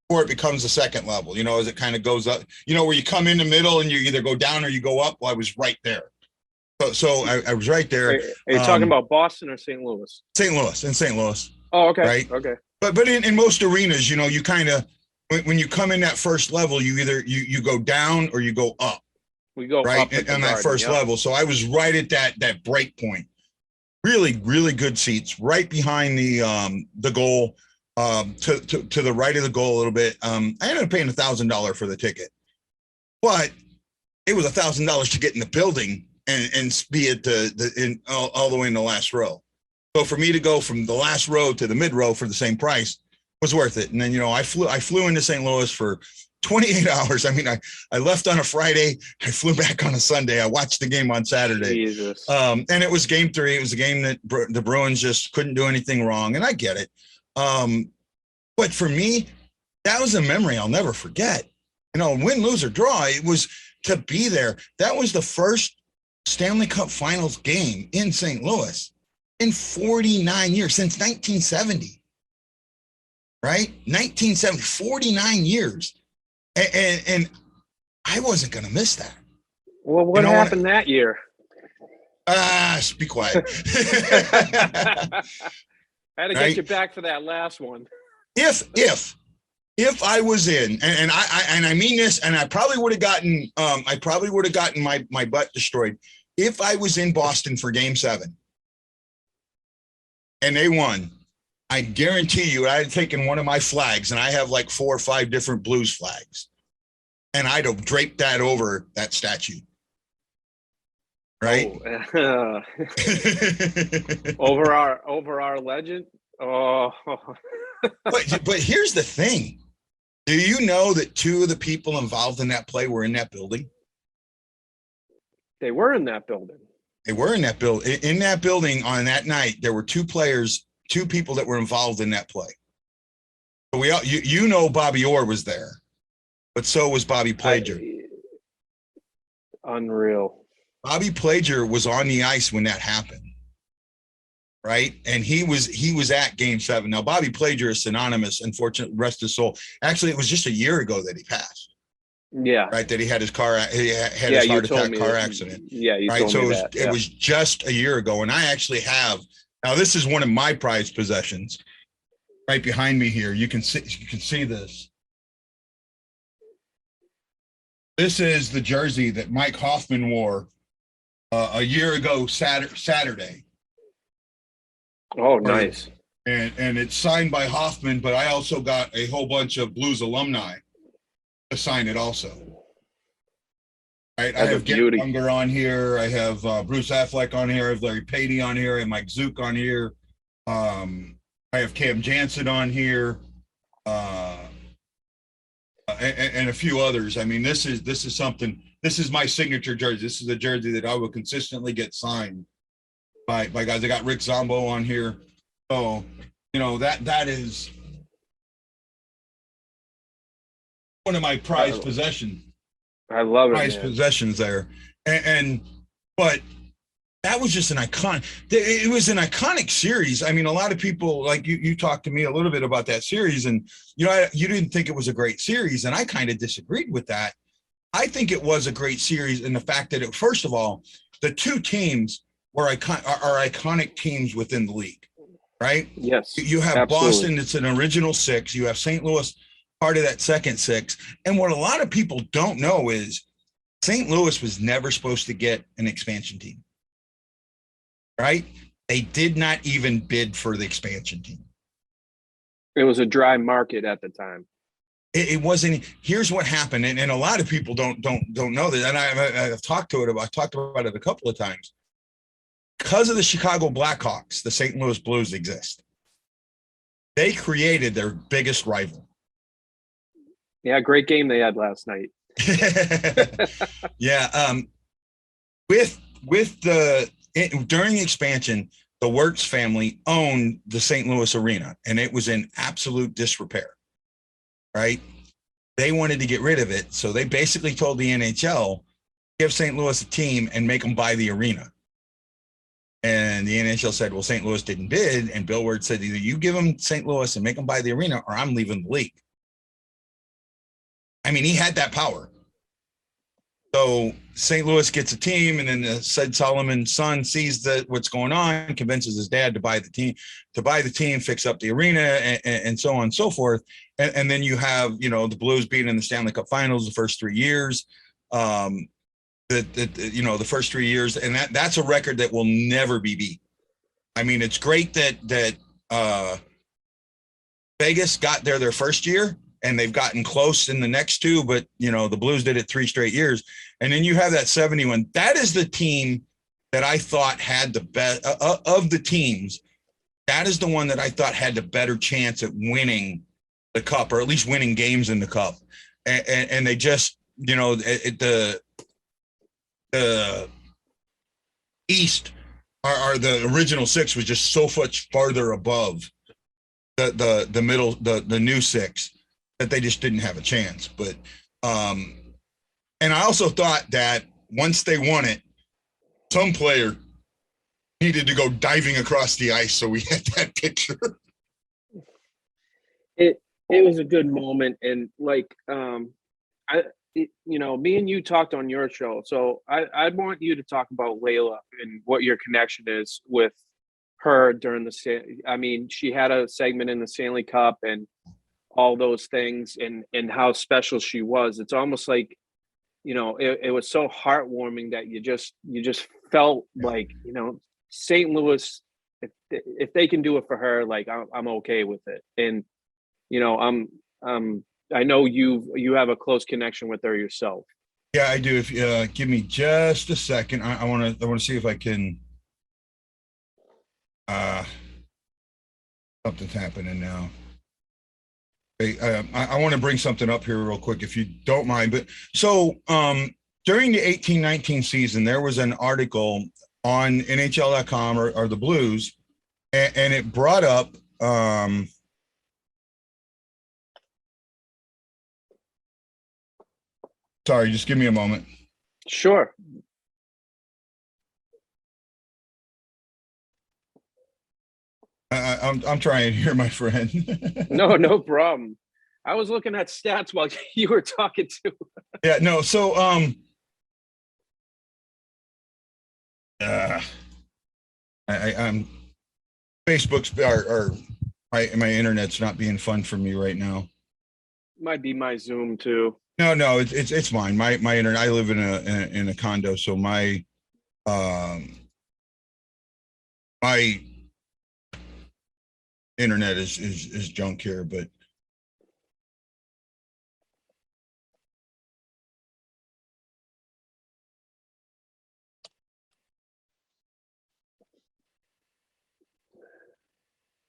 before it becomes the second level, as it kind of goes up, where you come in the middle and you either go down or you go up. Well, I was right there. So I was right there. Are you talking about Boston or St. Louis? St. Louis. Oh, okay. Right. Okay. But in most arenas, you kind of, when you come in that first level, you either you go down or you go up. We go right up on that first level. So I was right at that break point. Really, really good seats, right behind the goal, to the right of the goal a little bit. I ended up paying $1,000 for the ticket, but it was $1,000 to get in the building and be at all the way in the last row. So for me to go from the last row to the mid row for the same price was worth it. And then I flew into St. Louis for 28 hours. I mean, I left on a Friday. I flew back on a Sunday. I watched the game on Saturday. Jesus. And it was game 3. It was a game that the Bruins just couldn't do anything wrong. And I get it. But for me, that was a memory I'll never forget. Win, lose, or draw, it was to be there. That was the first Stanley Cup Finals game in St. Louis in 49 years, since 1970. Right? 1970, 49 years. And I wasn't going to miss that. Well, what happened that year? Be quiet. I had to get you back for that last one. If I was in, and I mean this, and I probably would have gotten my butt destroyed if I was in Boston for Game 7 and they won. I guarantee you, I had taken one of my flags, and I have like 4 or 5 different Blues flags, and I'd have draped that over that statue. Right? Oh, over our legend. Oh, but here's the thing. Do you know that 2 of the people involved in that play were in that building? They were in that building. They were in that building. In that building on that night, there were 2 people that were involved in that play. So Bobby Orr was there, but so was Bobby Plager. Unreal. Bobby Plager was on the ice when that happened. Right. And he was at Game 7. Now, Bobby Plager is synonymous, unfortunately, rest his soul. Actually, it was just a year ago that he passed. Yeah. Right. That he had his his heart attack car accident. Yeah. You right. told So me that. It was just a year ago. And I actually have, now this is one of my prized possessions right behind me here. You can see this. This is the jersey that Mike Hoffman wore a year ago Saturday. Oh, nice. And it's signed by Hoffman, but I also got a whole bunch of Blues alumni to sign it also. Right? I have Gary Unger on here. I have Bruce Affleck on here. I have Larry Patey on here. I have Mike Zook on here. I have Cam Jansen on here. And a few others. I mean, this is something. This is my signature jersey. This is a jersey that I will consistently get signed by guys. I got Rick Zombo on here. So, that is one of my prized possessions. I love it. Prized possessions there. But that was just an icon. It was an iconic series. I mean, a lot of people, like you talked to me a little bit about that series, and you didn't think it was a great series, and I kind of disagreed with that. I think it was a great series in the fact that first of all, the 2 teams are iconic teams within the league, right? Yes. You have absolutely. Boston, it's an original 6. You have St. Louis, part of that second 6. And what a lot of people don't know is St. Louis was never supposed to get an expansion team. Right? They did not even bid for the expansion team. It was a dry market at the time. It wasn't. Here's what happened, and a lot of people don't know that. And I've talked about it a couple of times. Because of the Chicago Blackhawks, the St. Louis Blues exist. They created their biggest rival. Yeah, great game they had last night. Yeah. During expansion, the Wirtz family owned the St. Louis Arena, and it was in absolute disrepair, right? They wanted to get rid of it, so they basically told the NHL, give St. Louis a team and make them buy the arena. And the NHL said, well, St. Louis didn't bid, and Bill Wirtz said, either you give them St. Louis and make them buy the arena, or I'm leaving the league. I mean, he had that power. So St. Louis gets a team, and then Sid Solomon's son sees what's going on, convinces his dad to buy the team, fix up the arena, and so on and so forth. And then you have, the Blues being in the Stanley Cup Finals the first 3 years. The first 3 years, and that's a record that will never be beat. I mean, it's great that Vegas got there their first year, and they've gotten close in the next two, but the Blues did it 3 straight years. And then you have that 71. That is the team that I thought had the best of the teams. That is the one that I thought had the better chance at winning the cup, or at least winning games in the cup. And they just, the East, are the original 6 was just so much farther above the middle, the new 6, that they just didn't have a chance. But and I also thought that once they won it, some player needed to go diving across the ice, so we had that picture. It was a good moment, and me and you talked on your show, so I want you to talk about Layla and what your connection is with her during she had a segment in the Stanley Cup and all those things, and how special she was. It's almost like, it was so heartwarming that you just felt like, St. Louis, if they can do it for her, like I'm okay with it. And I know you have a close connection with her yourself. Yeah, I do. If give me just a second, I want to see if I can. Something's happening now. Hey, I want to bring something up here real quick, if you don't mind. But so during the 18-19 season, there was an article on NHL.com or the Blues, and it brought up sorry, just give me a moment. Sure. I'm trying here, my friend. No problem. I was looking at stats while you were talking too. Yeah, no. So I'm Facebook's are my internet's not being fun for me right now. Might be my Zoom too. No, it's mine. My internet. I live in a condo, so my internet is junk here, but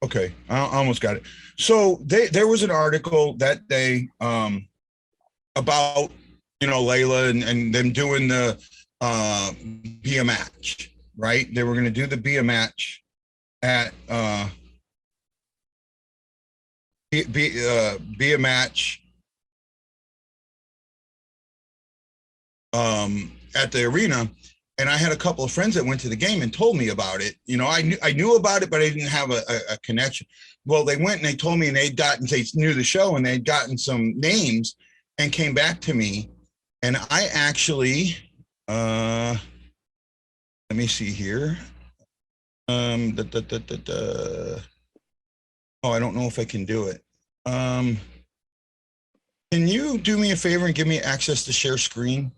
okay, I almost got it. So there was an article that day about Layla and them doing the be a match, right? They were going to do the be a match at be a match at the arena. And I had a couple of friends that went to the game and told me about it. I knew about it, but I didn't have a connection. Well, they went and they told me, and they knew the show, and they'd gotten some names and came back to me. And I actually, let me see here. Oh, I don't know if I can do it. Can you do me a favor and give me access to share screen?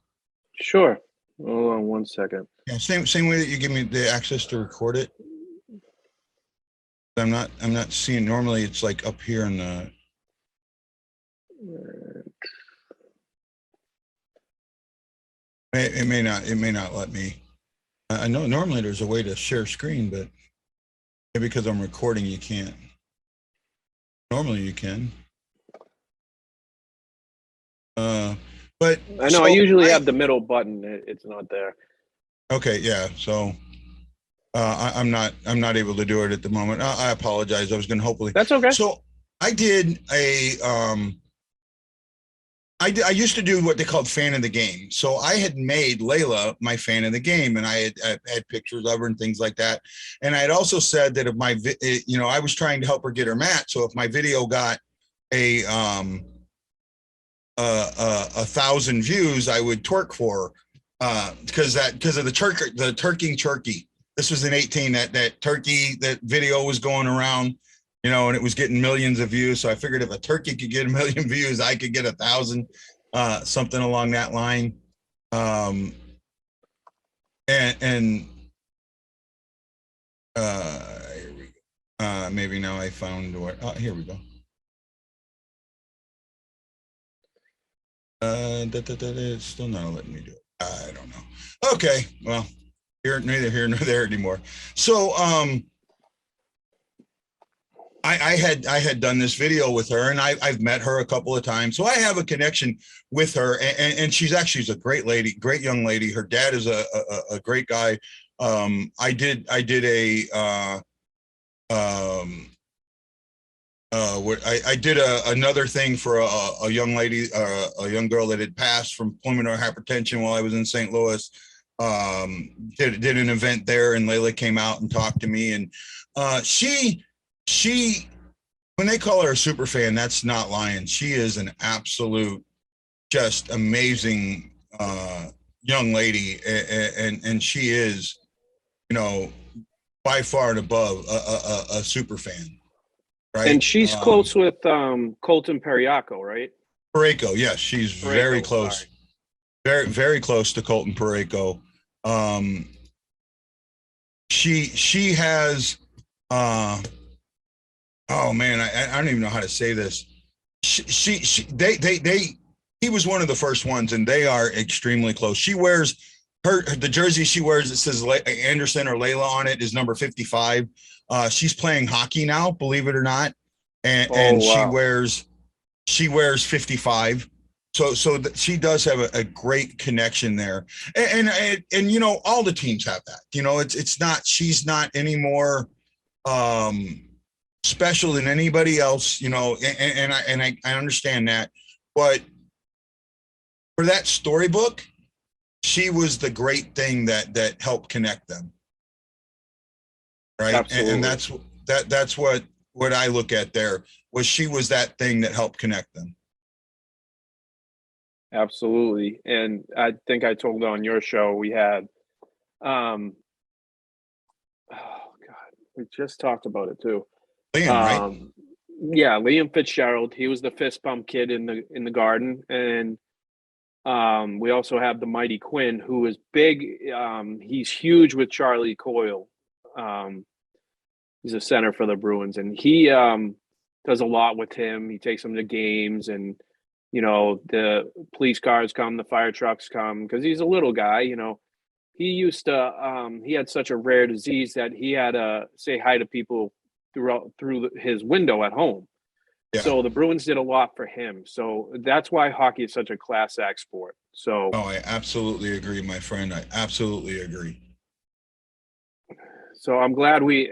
Sure. Hold on 1 second. Yeah, same way that you give me the access to record it. I'm not seeing, normally it's like up here in the. It may not let me. I know normally there's a way to share screen, but because I'm recording, you can't. Normally you can. But I know I usually have the middle button. It's not there. Okay, yeah. So I'm not able to do it at the moment. I apologize. I was going to hopefully. That's okay. So I did I used to do what they called fan of the game. So I had made Layla my fan of the game, and I had pictures of her and things like that. And I had also said that if I was trying to help her get her mat. So if my video got a 1,000 views, I would twerk for her because of the turkey. This was in 18 that turkey, that video was going around, and it was getting millions of views. So I figured if a turkey could get 1 million views, I could get 1,000, something along that line. Here we go. Maybe now I found what. Here we go. It's still not letting me do it. I don't know. Okay, well, neither here nor there anymore. So I had done this video with her, and I've met her a couple of times, so I have a connection with her, and she's a great lady, great young lady. Her dad is a great guy. I did another thing for a young lady, a young girl that had passed from pulmonary hypertension while I was in St. Louis. Did an event there, and Layla came out and talked to me, and she when they call her a super fan, that's not lying. She is an absolute, just amazing young lady, and she is, by far and above a super fan. Right. And she's close with Colton Parayko, right? Parayko, yes, she's very close. Sorry. Very, very close to Colton Parayko. She has oh man, I don't even know how to say this. He was one of the first ones, and they are extremely close. She wears the jersey she wears, it says Anderson or Layla on it, is number 55. She's playing hockey now, believe it or not, and wow. she wears 55. So she does have a great connection there, and all the teams have that. It's not, she's not any more special than anybody else. And I understand that, but for that storybook, she was the great thing that helped connect them. Right. Absolutely. And that's what I look at there, was she was that thing that helped connect them. Absolutely. And I think I told on your show, we had, oh God, we just talked about it too. Liam, right? Yeah. Liam Fitzgerald. He was the fist bump kid in the Garden. And we also have the Mighty Quinn, who is big. He's huge with Charlie Coyle. He's a center for the Bruins, and he does a lot with him. He takes him to games, and the police cars come, the fire trucks come, because he's a little guy. He used to he had such a rare disease that he had to say hi to people through his window at home. Yeah. So the Bruins did a lot for him. So that's why hockey is such a class act sport. So I absolutely agree, my friend. I absolutely agree. So I'm glad we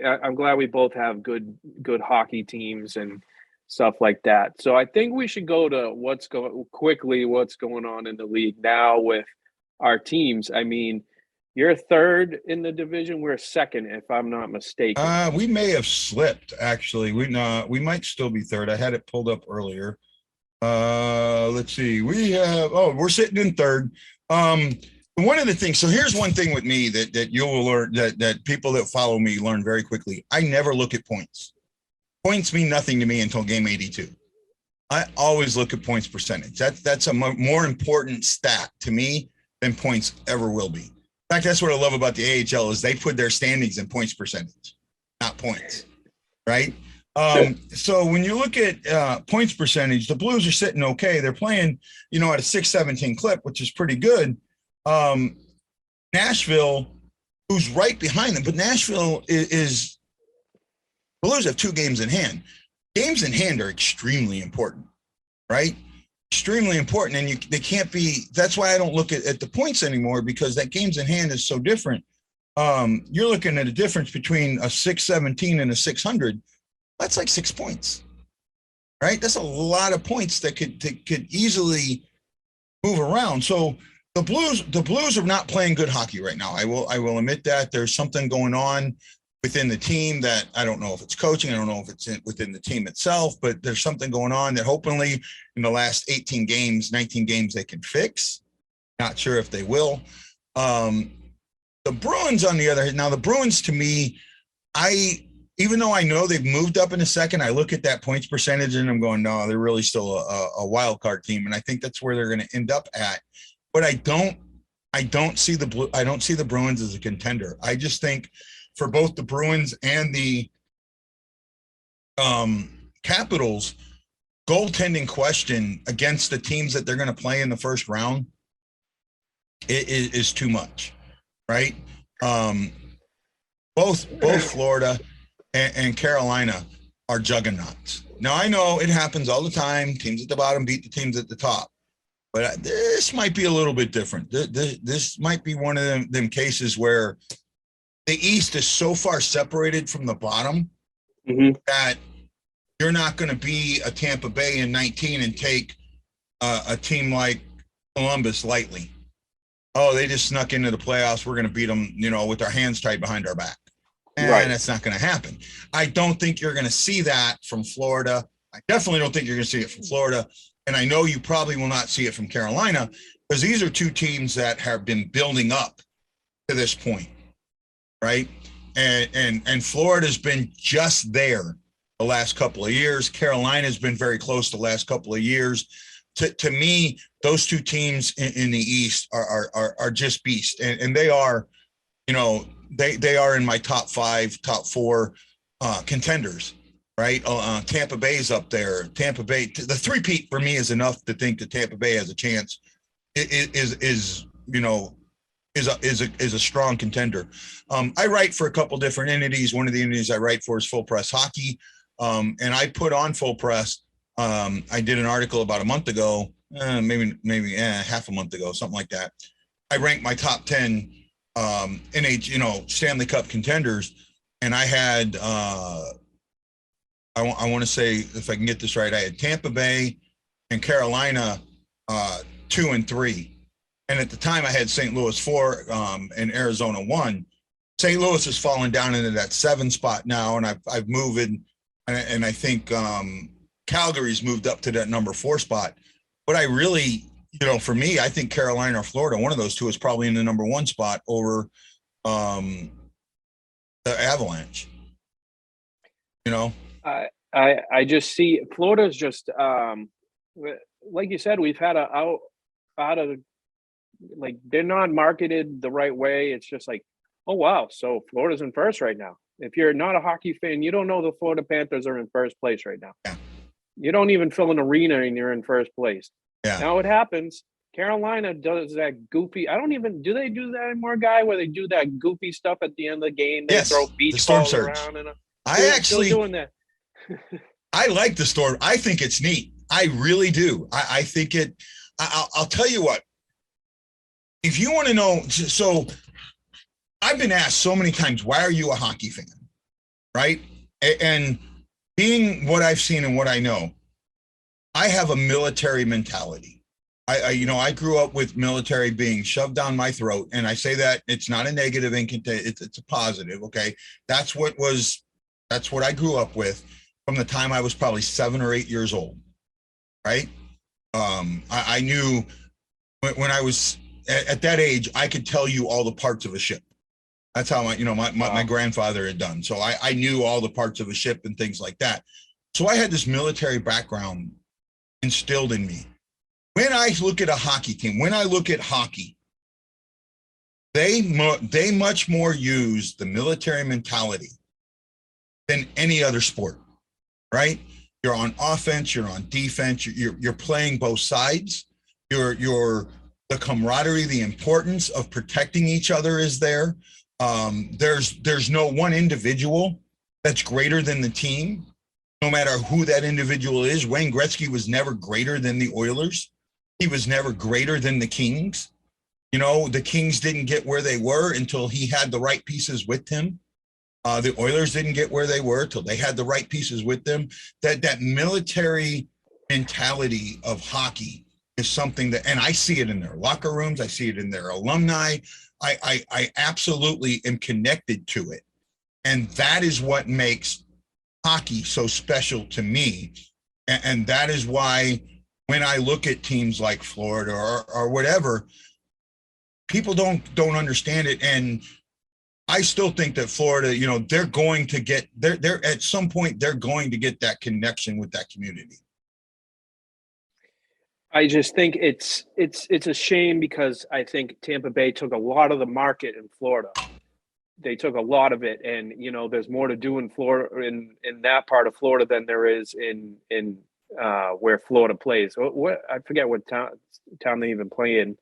both have good hockey teams and stuff like that. So I think we should go to what's going on in the league now with our teams. I mean, you're third in the division. We're second, if I'm not mistaken. We may have slipped, actually. We might still be third. I had it pulled up earlier. Let's see. We're sitting in third. One of the things, so here's one thing with me that you will learn, that people that follow me learn very quickly. I never look at points. Points mean nothing to me until game 82. I always look at points percentage. That's a more important stat to me than points ever will be. In fact, that's what I love about the AHL, is they put their standings in points percentage, not points, right? So when you look at points percentage, the Blues are sitting okay. They're playing, at a 617 clip, which is pretty good. Nashville, who's right behind them, but Nashville is Blues have 2 games in hand. Games in hand are extremely important, right? extremely important, and they can't be. That's why I don't look at the points anymore, because that games in hand is so different. You're looking at a difference between a 617 and a 600. That's like 6 points, right? That's a lot of points that could easily move around. So the Blues are not playing good hockey right now. I will admit that there's something going on within the team that I don't know if it's coaching. I don't know if it's within the team itself, but there's something going on that hopefully in the last 18 games, 19 games, they can fix. Not sure if they will. The Bruins, on the other hand, now the Bruins, to me, even though I know they've moved up in a second, I look at that points percentage and I'm going, no, they're really still a wild card team, and I think that's where they're going to end up at. But I don't see the Bruins as a contender. I just think for both the Bruins and the Capitals, goaltending question against the teams that they're going to play in the first round is too much. Right? Both Florida and Carolina are juggernauts. Now, I know it happens all the time. Teams at the bottom beat the teams at the top. But this might be a little bit different. This might be one of them cases where the East is so far separated from the bottom that you're not going to be a Tampa Bay in 19 and take a team like Columbus lightly. Oh, they just snuck into the playoffs. We're going to beat them, with our hands tied behind our back. And that's not going to happen. I don't think you're going to see that from Florida. I definitely don't think you're going to see it from Florida. And I know you probably will not see it from Carolina, because these are two teams that have been building up to this point, right? And Florida's been just there the last couple of years. Carolina's been very close the last couple of years. To me, those two teams in the East are just beasts, and they are, they are in my top 5, top 4 contenders, right? Tampa Bay's up there. Tampa Bay, the three-peat for me is enough to think that Tampa Bay has a chance. Is a strong contender. I write for a couple different entities. One of the entities I write for is Full Press Hockey, and I put on Full Press. I did an article about a month ago, maybe half a month ago, something like that. I ranked my top 10 Stanley Cup contenders, and I had I want to say, if I can get this right, I had Tampa Bay and Carolina 2 and 3, and at the time I had St. Louis 4 and Arizona 1. St. Louis has fallen down into that 7 spot now, and I've moved in, and I think Calgary's moved up to that number 4 spot. But I really, for me, I think Carolina or Florida, one of those two, is probably in the number 1 spot over the Avalanche. I just see Florida's just like you said, we've had out of, like, they're not marketed the right way. It's just like, oh wow, so Florida's in first right now. If you're not a hockey fan, you don't know the Florida Panthers are in first place right now. Yeah. You don't even fill an arena and you're in first place. Yeah. Now it happens. Carolina does that goofy. Do they do that anymore, Guy, where they do that goofy stuff at the end of the game? They throw beach balls around. I actually doing that. I like the Storm. I think it's neat. I really do. I think it. I'll tell you what. If you want to know, so I've been asked so many times, why are you a hockey fan? Right? And being what I've seen and what I know, I have a military mentality. I grew up with military being shoved down my throat, and I say that it's not a negative, it's a positive. Okay, that's what I grew up with from the time I was probably 7 or 8 years old. Right? I knew when I was at that age, I could tell you all the parts of a ship. That's how my grandfather had done. So I knew all the parts of a ship and things like that. So I had this military background instilled in me. When I look at a hockey team, when I look at hockey, they much more use the military mentality than any other sport, right? You're on offense, you're on defense, you're playing both sides. The camaraderie, the importance of protecting each other is there. There's no one individual that's greater than the team. no matter who that individual is. Wayne Gretzky was never greater than the Oilers. He was never greater than the Kings. You know, the Kings didn't get where they were until he had the right pieces with him. The Oilers didn't get where they were till they had the right pieces with them. That military mentality of hockey is something that, and I see it in their locker rooms. I see it in their alumni. I absolutely am connected to it. And that is what makes hockey so special to me. And that is why when I look at teams like Florida or whatever, people don't understand it. And I still think that Florida, you know, they're going to get, they're at some point, they're going to get that connection with that community. I just think it's a shame because I think Tampa Bay took a lot of the market in Florida. They took a lot of it, and you know, there's more to do in Florida, in that part of Florida, than there is in where Florida plays. What I forget what town they even play in.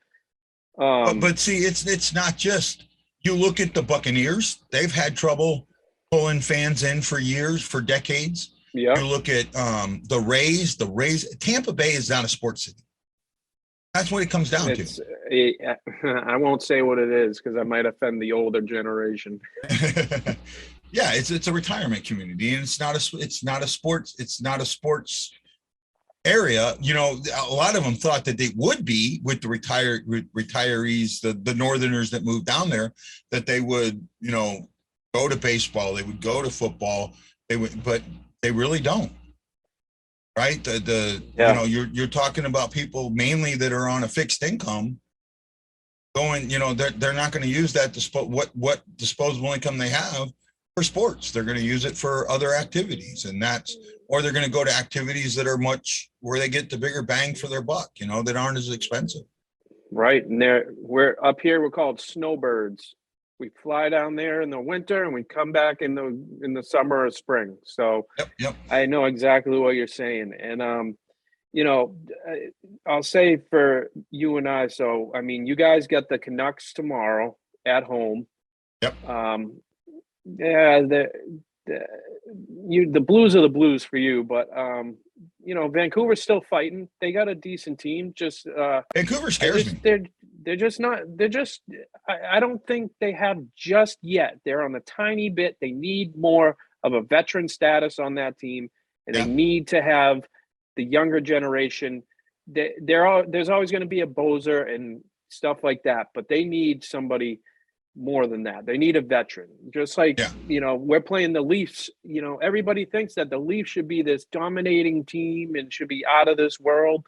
But see, it's not just, you look at the Buccaneers; they've had trouble pulling fans in for years, for decades. Yeah. You look at the Rays. Tampa Bay is not a sports city. That's what it comes down to. I won't say what it is because I might offend the older generation. Yeah, it's a retirement community, and it's not a sports area. You know, a lot of them thought that they would be with the retirees, the Northerners that moved down there, that they would, you know, go to baseball, they would go to football, but they really don't. Right? You know, you're talking about people mainly that are on a fixed income going, you know, they're not going to use that what disposable income they have for sports. They're going to use it for other activities, and or they're going to go to activities that are where they get the bigger bang for their buck, you know, that aren't as expensive. Right. And we're up here, we're called snowbirds. We fly down there in the winter and we come back in the summer or spring. So yep. I know exactly what you're saying. And, you know, I'll say for you and I, so, I mean, you guys got the Canucks tomorrow at home. Yep. Yeah, the Blues are the Blues for you, but, you know, Vancouver's still fighting. They got a decent team. Vancouver scares me. They're just not, I don't think they have just yet. They're on a tiny bit. They need more of a veteran status on that team, and they need to have the younger generation. There's always going to be a Bozer and stuff like that, but they need somebody more than that. They need a veteran. Just like, you know, we're playing the Leafs. You know, everybody thinks that the Leafs should be this dominating team and should be out of this world,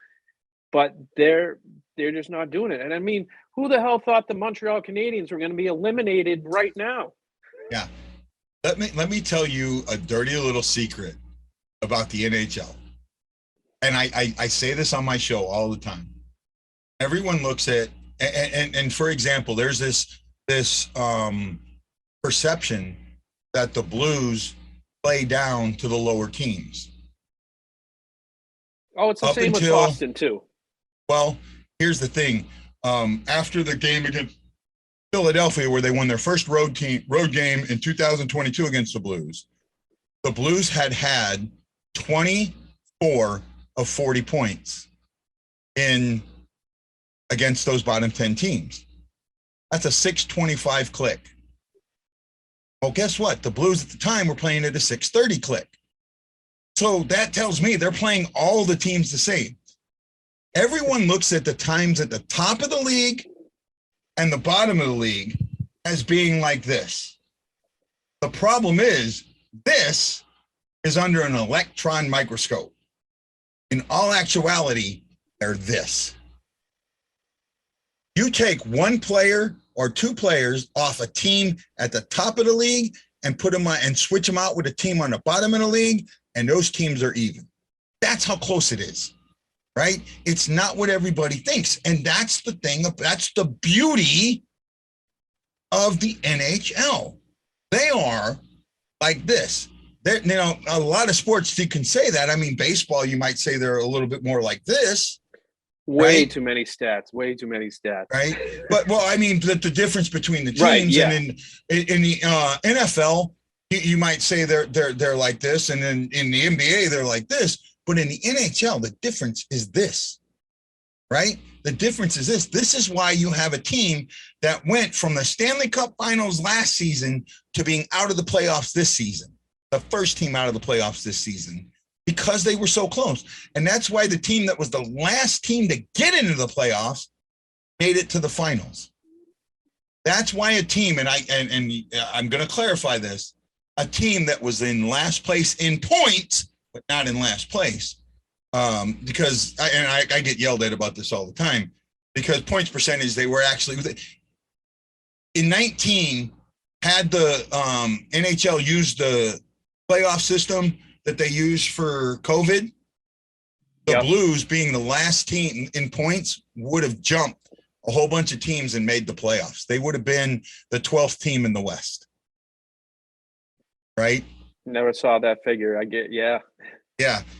but they're just not doing it. And I mean, who the hell thought the Montreal Canadiens were going to be eliminated right now? Yeah. Let me tell you a dirty little secret about the NHL. And I say this on my show all the time. Everyone looks at, and for example, there's this perception that the Blues play down to the lower teams. Oh, it's the same with Boston too. Well, here's the thing. After the game against Philadelphia, where they won their first road game in 2022 against the Blues had 24 of 40 points against those bottom 10 teams. That's a 625 click. Well, guess what? The Blues at the time were playing at a 630 click. So that tells me they're playing all the teams the same. Everyone looks at the times at the top of the league and the bottom of the league as being like this. The problem is this is under an electron microscope. In all actuality, they're this. You take one player or two players off a team at the top of the league and put them on and switch them out with a team on the bottom of the league, and those teams are even. That's how close it is, right? It's not what everybody thinks. And that's the thing, that's the beauty of the NHL. They are like this. They're, you know, a lot of sports, you can say that. I mean, baseball, you might say they're a little bit more like this. Way right? too many stats. Right. But, well, I mean, the difference between the teams and in the NFL, You might say they're like this, and then in the NBA they're like this, but in the NHL the difference is this, right? The difference is this. This is why you have a team that went from the Stanley Cup Finals last season to being out of the playoffs this season, the first team out of the playoffs this season, because they were so close. And that's why the team that was the last team to get into the playoffs made it to the finals. That's why a team, and I'm going to clarify this, a team that was in last place in points, but not in last place, because I get yelled at about this all the time, because points percentage, they were actually in 19, had the NHL used the playoff system that they used for COVID, the Blues being the last team in points would have jumped a whole bunch of teams and made the playoffs. They would have been the 12th team in the West. Right? Never saw that figure. Yeah.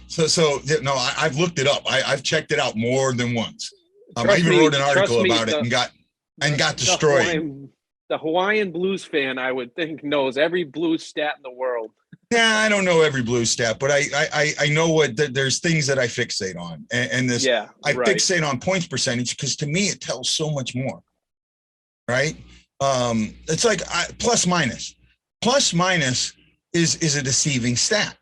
So no, I've looked it up. I've checked it out more than once. I even wrote an article about it and got destroyed. The Hawaiian Blues fan, I would think, knows every Blues stat in the world. Yeah, I don't know every Blues stat, but I know there's things that I fixate on, and this fixate on points percentage because to me it tells so much more. Right? It's like plus minus. Plus minus is a deceiving stat.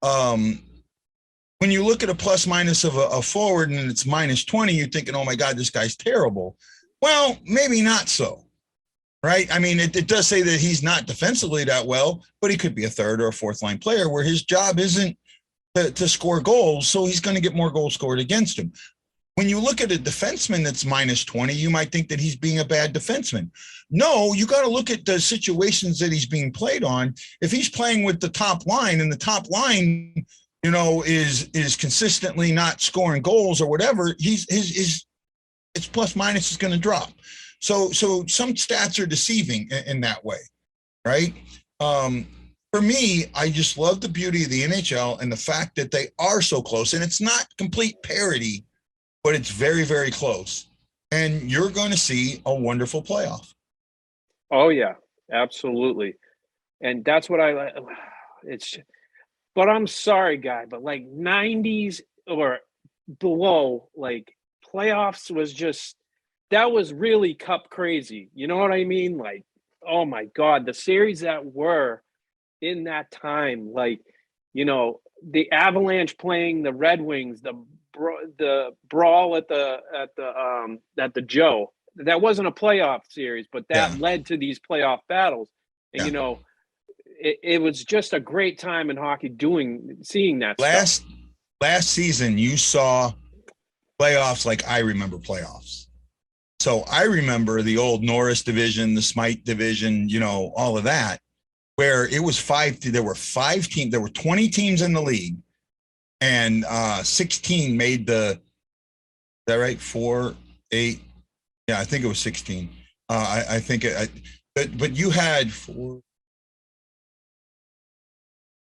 When you look at a plus minus of a forward and it's minus 20, you're thinking, oh my God, this guy's terrible. Well, maybe not so, right? I mean, it does say that he's not defensively that well, but he could be a third or a fourth line player where his job isn't to score goals. So he's going to get more goals scored against him. When you look at a defenseman that's minus 20, you might think that he's being a bad defenseman. No, you got to look at the situations that he's being played on. If he's playing with the top line and the top line, is consistently not scoring goals or whatever, his plus minus is going to drop. So some stats are deceiving in that way, right? For me, I just love the beauty of the NHL and the fact that they are so close, and it's not complete parity, but it's very, very close. And you're going to see a wonderful playoff. Oh, yeah, absolutely. And that's what I like. But I'm sorry, guy, but like 90s or below, like playoffs was just, that was really cup crazy. You know what I mean? Like, oh my God, the series that were in that time, like, the Avalanche playing the Red Wings, the brawl at the Joe. That wasn't a playoff series, but that led to these playoff battles. And it was just a great time in hockey seeing that stuff. Last season you saw playoffs like I remember playoffs. So I remember the old Norris division, the Smythe division, all of that, where it was there were 5 teams, there were 20 teams in the league. And 16 made is that right? 4, 8. Yeah, I think it was 16. I think but you had 4.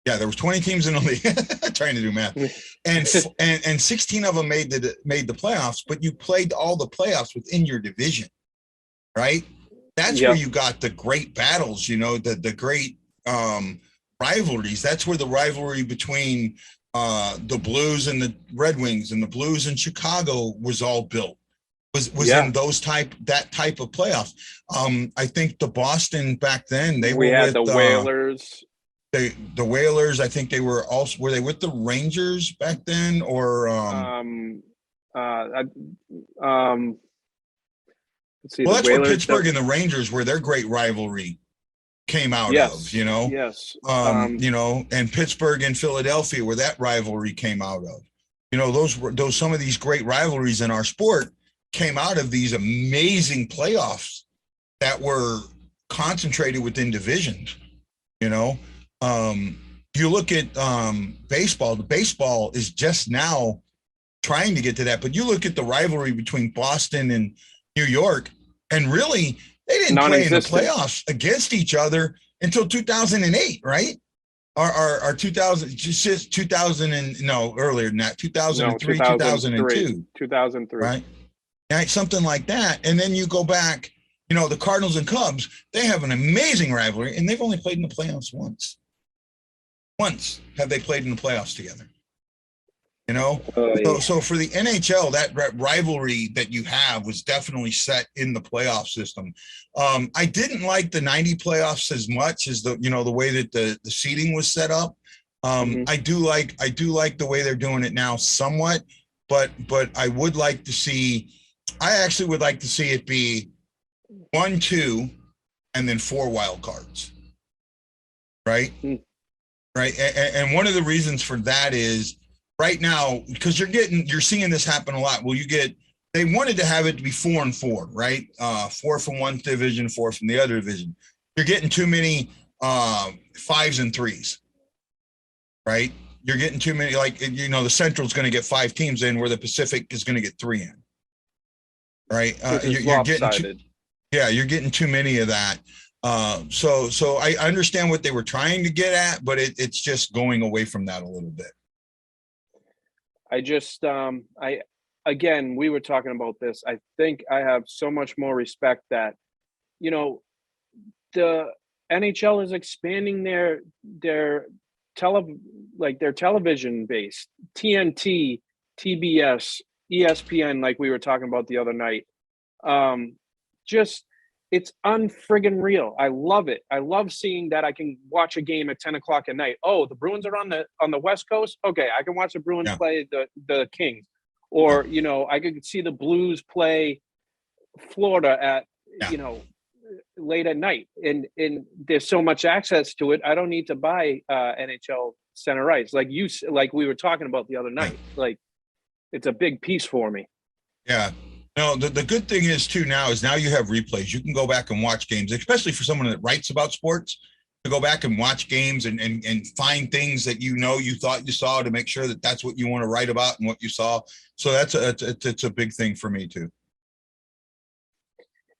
Yeah, there was 20 teams in the league. Trying to do math. And 16 of them made the playoffs, but you played all the playoffs within your division, right? That's where you got the great battles, the great rivalries. That's where the rivalry between the Blues and the Red Wings and the Blues in Chicago was all built. Was in that type of playoffs. I think the Boston back then we had the Whalers. The Whalers, I think they were they with the Rangers back then or let's see. Well, that's where Pittsburgh and the Rangers were their great rivalry came out of, Yes. And Pittsburgh and Philadelphia where that rivalry came out of. Those some of these great rivalries in our sport came out of these amazing playoffs that were concentrated within divisions. You look at baseball. The baseball is just now trying to get to that, but you look at the rivalry between Boston and New York, and really they didn't play in the playoffs against each other until 2008, right? Or 2000, just 2000 and no earlier than that, 2003, 2002, 2003, right? Something like that. And then you go back, the Cardinals and Cubs, they have an amazing rivalry, and they've only played in the playoffs once. once have they played in the playoffs together. You know, yeah. so for the NHL, that rivalry that you have was definitely set in the playoff system. I didn't like the 90 playoffs as much as the way that the seeding was set up. I do like the way they're doing it now somewhat, but I would like to see. I actually would like to see it be 1, 2, and then 4 wild cards. Right, right, and one of the reasons for that is. Right now, because you're seeing this happen a lot. Well, they wanted to have it to be 4 and 4, right? 4 from one division, 4 from the other division. You're getting too many 5s and 3s, right? You're getting too many, the Central's going to get 5 teams in, where the Pacific is going to get 3 in, right? You're getting too many of that. So I understand what they were trying to get at, but it's just going away from that a little bit. I just, again, we were talking about this. I think I have so much more respect that, the NHL is expanding their television base, TNT, TBS, ESPN, like we were talking about the other night. It's unfriggin' real. I love it. I love seeing that I can watch a game at 10 o'clock at night. Oh, the Bruins are on the West Coast. Okay, I can watch the Bruins play the Kings, or I could see the Blues play Florida at late at night. And there's so much access to it. I don't need to buy NHL center rights like we were talking about the other night. Like, it's a big piece for me. Yeah. No, the good thing is too now you have replays. You can go back and watch games, especially for someone that writes about sports, to go back and watch games and find things that you thought you saw, to make sure that that's what you want to write about and what you saw. So it's a big thing for me too.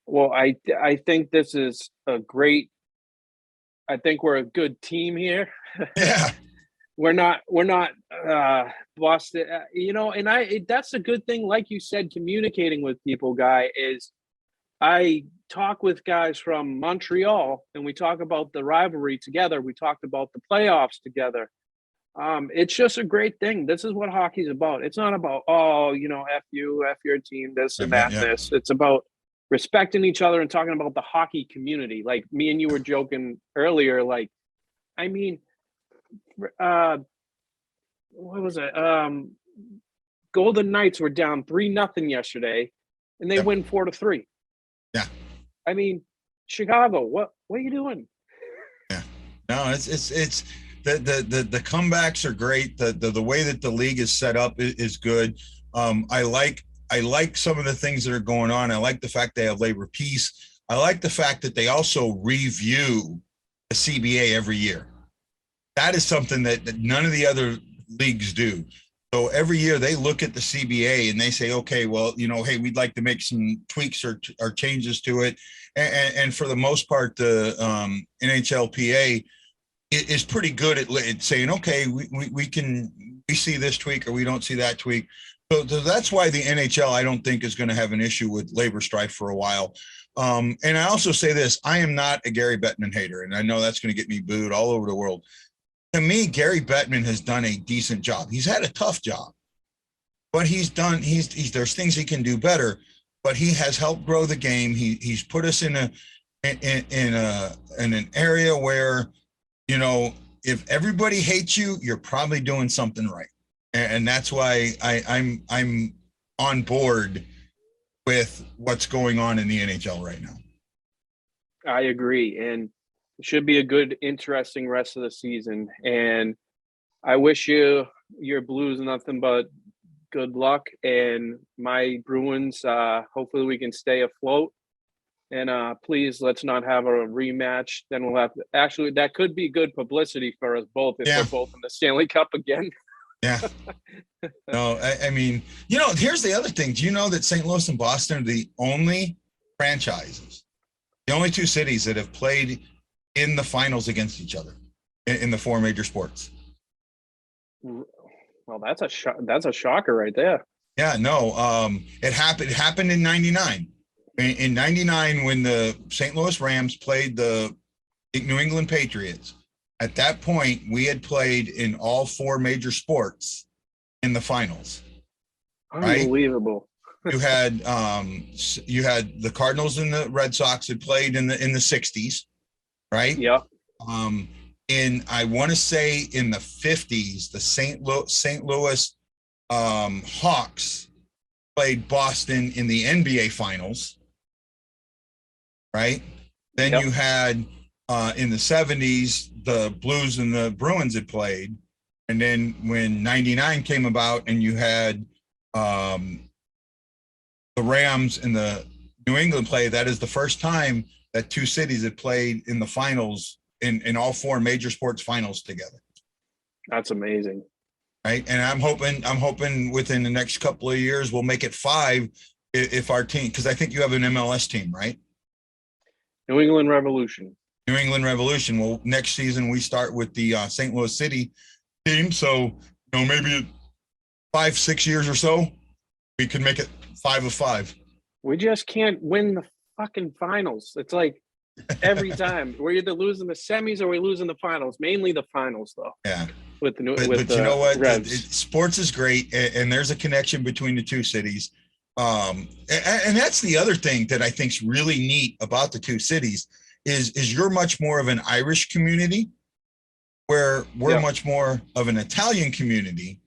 Well, I think this is a great. I think we're a good team here. Yeah. We're not Boston, and that's a good thing. Like you said, communicating with people, Guy, is I talk with guys from Montreal and we talk about the rivalry together. We talked about the playoffs together. It's just a great thing. This is what hockey's about. It's not about, F you, F your team, this and that, this. It's about respecting each other and talking about the hockey community. Like me and you were joking earlier, what was it? Golden Knights were down 3-0 yesterday, and they win 4-3. Yeah. Chicago, what are you doing? Yeah. No, it's the comebacks are great. The way that the league is set up is good. I like some of the things that are going on. I like the fact they have labor peace. I like the fact that they also review the CBA every year. That is something that none of the other leagues do. So every year they look at the CBA and they say, okay, well, hey, we'd like to make some tweaks or changes to it. And for the most part, the NHLPA is pretty good at saying, okay, we see this tweak or we don't see that tweak. So that's why the NHL, I don't think, is going to have an issue with labor strife for a while. And I also say this, I am not a Gary Bettman hater, and I know that's going to get me booed all over the world. To me, Gary Bettman has done a decent job. He's had a tough job, but there's things he can do better, but he has helped grow the game. He's put us in an area where, if everybody hates you, you're probably doing something right. And that's why I'm on board with what's going on in the NHL right now. I agree. And it should be a good, interesting rest of the season. And I wish your Blues nothing but good luck. And my Bruins, hopefully we can stay afloat. And please, let's not have a rematch. Then we'll have to, actually, that could be good publicity for us both if we're both in the Stanley Cup again. Yeah. No, I mean, here's the other thing. Do you know that St. Louis and Boston are the only franchises, the only two cities that have played in the finals against each other in the 4 major sports? Well, that's a shocker right there. Yeah, no, it happened in 99. In 99, when the St. Louis Rams played the New England Patriots, At that point, we had played in all 4 major sports in the finals. Right? Unbelievable. You had the Cardinals and the Red Sox had played in the 60s, right? Yep. In I want to say in the 50s, the St. Louis Hawks played Boston in the NBA finals, right? Then you had in the 70s, the Blues and the Bruins had played. And then when 99 came about and you had the Rams and the New England play, that is the first time that 2 cities had played in the finals in all 4 major sports finals together. That's amazing. Right. And I'm hoping within the next couple of years, we'll make it 5 if our team, because I think you have an MLS team, right? New England Revolution. New England Revolution. Well, next season we start with the St. Louis City team. So, maybe 5-6 years or so, we could make it 5 of 5. We just can't win the fucking finals. It's like every time we're either losing the semis or we lose in the finals. Mainly the finals, though. Yeah. But you know what? Sports is great, and there's a connection between the 2 cities. And that's the other thing that I think's really neat about the 2 cities is you're much more of an Irish community, where we're much more of an Italian community.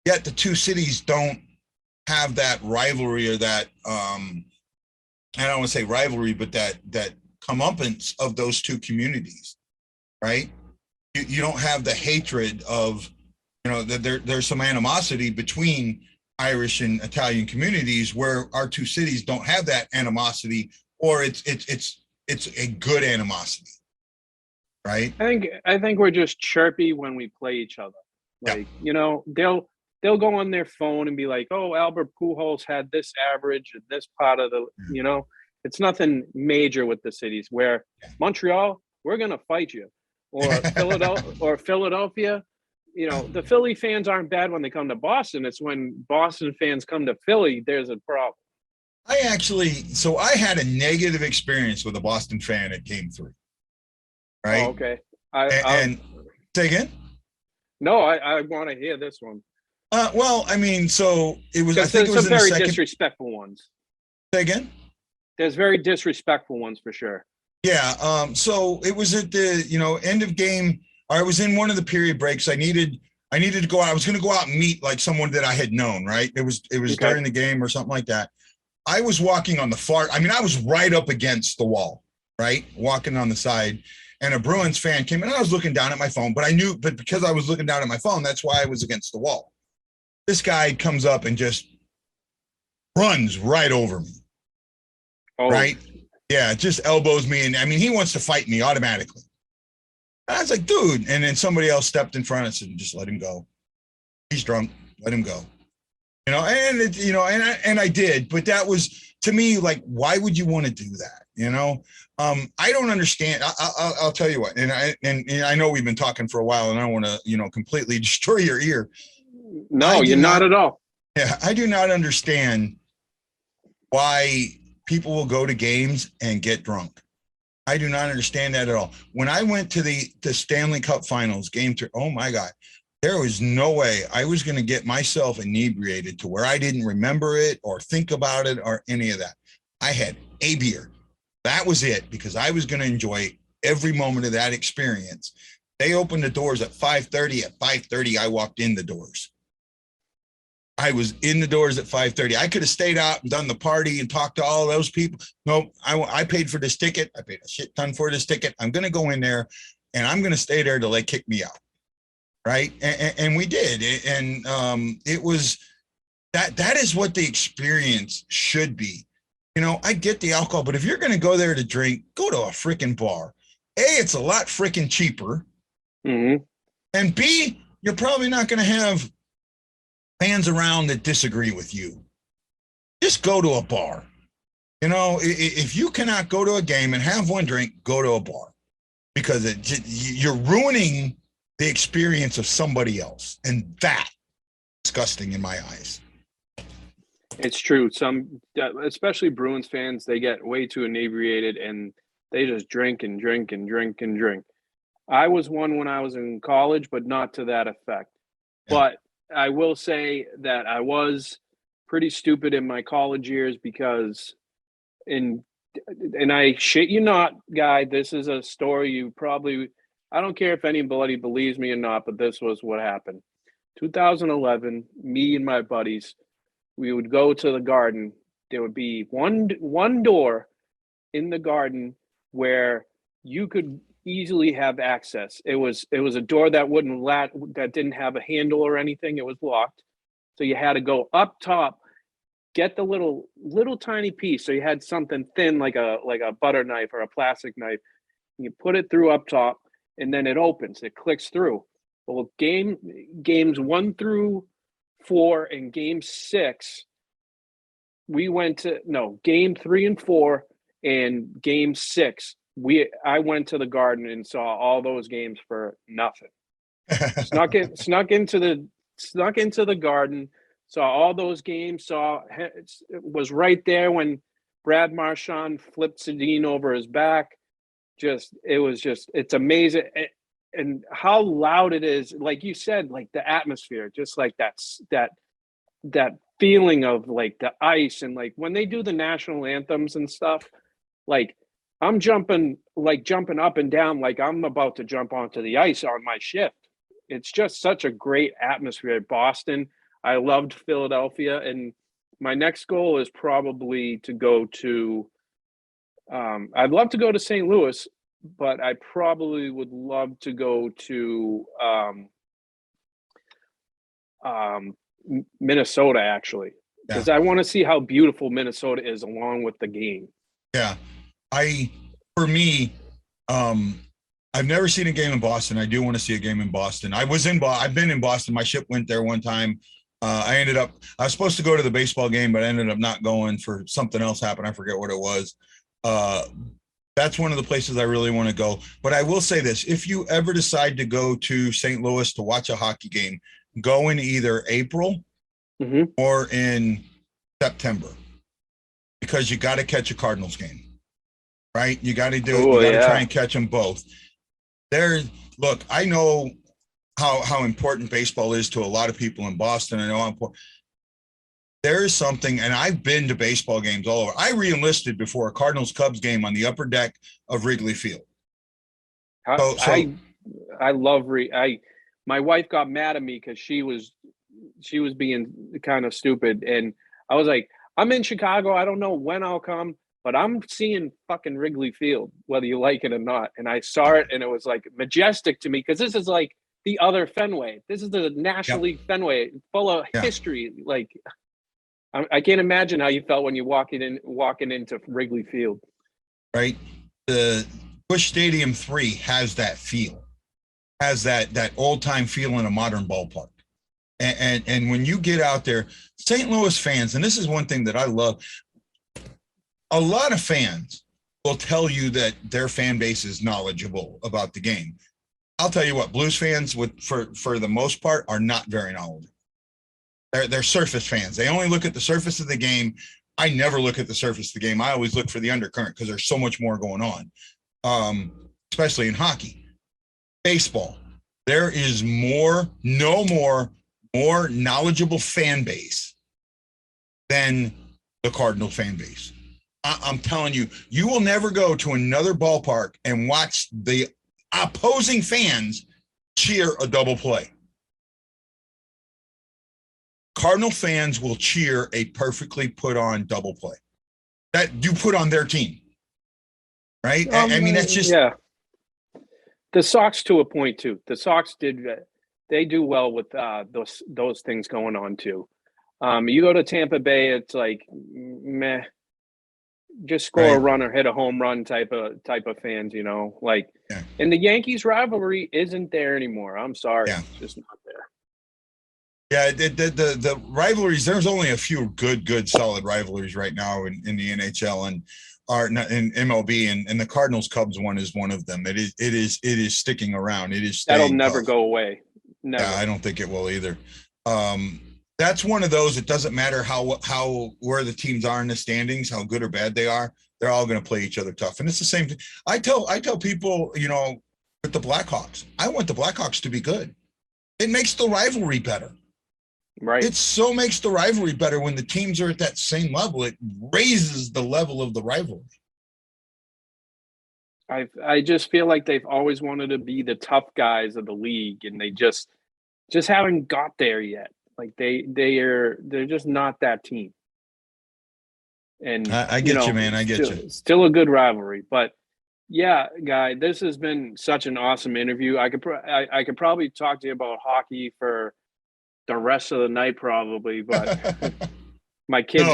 Yet the 2 cities don't have that rivalry or that I don't want to say rivalry, but that comeuppance of those 2 communities, right? You don't have the hatred of, there's some animosity between Irish and Italian communities where our 2 cities don't have that animosity, or it's a good animosity, right? I think we're just chirpy when we play each other. Like, they'll go on their phone and be like, "Oh, Albert Pujols had this average in this part of the," it's nothing major with the cities. Where Montreal, we're gonna fight you, or Philadelphia. The Philly fans aren't bad when they come to Boston. It's when Boston fans come to Philly, there's a problem. I had a negative experience with a Boston fan at Game 3. Right? Oh, okay. And say again? No, I want to hear this one. Well, I mean, so it was. I think it was some very second... disrespectful ones. Say again? There's very disrespectful ones for sure. Yeah. So it was at the end of game. I was in one of the period breaks. I needed to go out. I was going to go out and meet like someone that I had known. Right. It was okay. During the game or something like that. I was walking on the far. I mean, I was right up against the wall. Right, walking on the side. And a Bruins fan came in, and I was looking down at my phone, but because I was looking down at my phone, that's why I was against the wall. This guy comes up and just runs right over me. Oh. Right? Yeah, just elbows me. And I mean, he wants to fight me automatically. And I was like, dude. And then somebody else stepped in front and said, just let him go. He's drunk. Let him go. And I did. But that was, to me, like, why would you want to do that? I don't understand. I'll tell you what, and I know we've been talking for a while, and I don't want to, completely destroy your ear. No, you're not at all. Yeah, I do not understand why people will go to games and get drunk. I do not understand that at all. When I went to the Stanley Cup Finals, Game 3, oh my God, there was no way I was going to get myself inebriated to where I didn't remember it or think about it or any of that. I had a beer. That was it, because I was going to enjoy every moment of that experience. They opened the doors at 5:30. At 5:30, I walked in the doors. I was in the doors at 5:30. I could have stayed out and done the party and talked to all those people. No, I paid for this ticket. I paid a shit ton for this ticket. I'm going to go in there, and I'm going to stay there till they kick me out. Right? And we did. And it was that is what the experience should be. I get the alcohol, but if you're going to go there to drink, go to a freaking bar. A, it's a lot freaking cheaper. Mm-hmm. And B, you're probably not going to have fans around that disagree with you. Just go to a bar. If you cannot go to a game and have one drink, go to a bar, because you're ruining the experience of somebody else. And that's disgusting in my eyes. It's true. Some, especially Bruins fans, they get way too inebriated and they just drink and drink and drink and drink. I was one when I was in college, but not to that effect. Yeah. But I will say that I was pretty stupid in my college years because and I shit you not, guy, this is a story you probably, I don't care if anybody believes me or not, but this was what happened. 2011, me and my buddies, we would go to the garden. There would be one door in the garden where you could easily have access. It was a door that that didn't have a handle or anything. It was locked. So you had to go up top, get the little tiny piece. So you had something thin like a butter knife or a plastic knife. You put it through up top, and then it opens. It clicks through. Well, games 1 through 4 and game 6, we went to game 3 and 4 and game 6. I went to the garden and saw all those games for nothing. snuck into the garden, saw all those games. It was right there when Brad Marchand flipped Sedin over his back. It's amazing. And how loud it is, like you said, like the atmosphere, just like that feeling of like the ice, and like when they do the national anthems and stuff, like I'm jumping up and down like I'm about to jump onto the ice on my shift. It's just such a great atmosphere at Boston. I loved Philadelphia, and my next goal is probably to go to I'd love to go to St. Louis, but I probably would love to go to Minnesota, actually, because I want to see how beautiful Minnesota is along with the game. Yeah. For me, I've never seen a game in Boston. I do want to see a game in Boston. I've been in Boston. My ship went there one time. I was supposed to go to the baseball game, but I ended up not going for something else happened. I forget what it was. That's one of the places I really want to go. But I will say this, if you ever decide to go to St. Louis to watch a hockey game, go in either April or in September, because you got to catch a Cardinals game, right? You got to try and catch them both. Look, I know how important baseball is to a lot of people in Boston. I know how important. There is something, and I've been to baseball games all over. I re-enlisted before a Cardinals-Cubs game on the upper deck of Wrigley Field. I love my wife got mad at me because she was being kind of stupid, and I was like, I'm in Chicago. I don't know when I'll come, but I'm seeing fucking Wrigley Field, whether you like it or not. And I saw it, and it was like majestic to me, because this is like the other Fenway. This is the National League Fenway, full of history. Like, I can't imagine how you felt when you walking into Wrigley Field. Right. The Busch Stadium 3 has that feel, has that old time feel in a modern ballpark. And when you get out there, St. Louis fans, and this is one thing that I love, a lot of fans will tell you that their fan base is knowledgeable about the game. I'll tell you what, Blues fans for the most part are not very knowledgeable. They're surface fans. They only look at the surface of the game. I never look at the surface of the game. I always look for the undercurrent, because there's so much more going on, especially in hockey. Baseball, there is more knowledgeable fan base than the Cardinal fan base. I'm telling you, you will never go to another ballpark and watch the opposing fans cheer a double play. Cardinal fans will cheer a perfectly put on double play that you put on their team, right? I mean, that's just the Sox to a point too. The Sox they do well with those things going on too. You go to Tampa Bay, it's like meh, just score a run or hit a home run type of fans, like. Yeah. And the Yankees rivalry isn't there anymore. I'm sorry, it's just not there. Yeah, the rivalries, there's only a few good solid rivalries right now in the NHL and in MLB, and the Cardinals Cubs one is one of them. It is sticking around. It is that'll never go away. Never. Yeah, I don't think it will either. That's one of those. It doesn't matter where the teams are in the standings, how good or bad they are. They're all going to play each other tough, and it's the same thing. I tell people, with with the Blackhawks. I want the Blackhawks to be good. It makes the rivalry better. Right. It so makes the rivalry better when the teams are at that same level. It raises the level of the rivalry. I just feel like they've always wanted to be the tough guys of the league, and they just haven't got there yet. Like they're just not that team. And I get you, man. I get you. Still a good rivalry, but yeah, Guy, this has been such an awesome interview. I could probably talk to you about hockey for the rest of the night, probably, but my kid's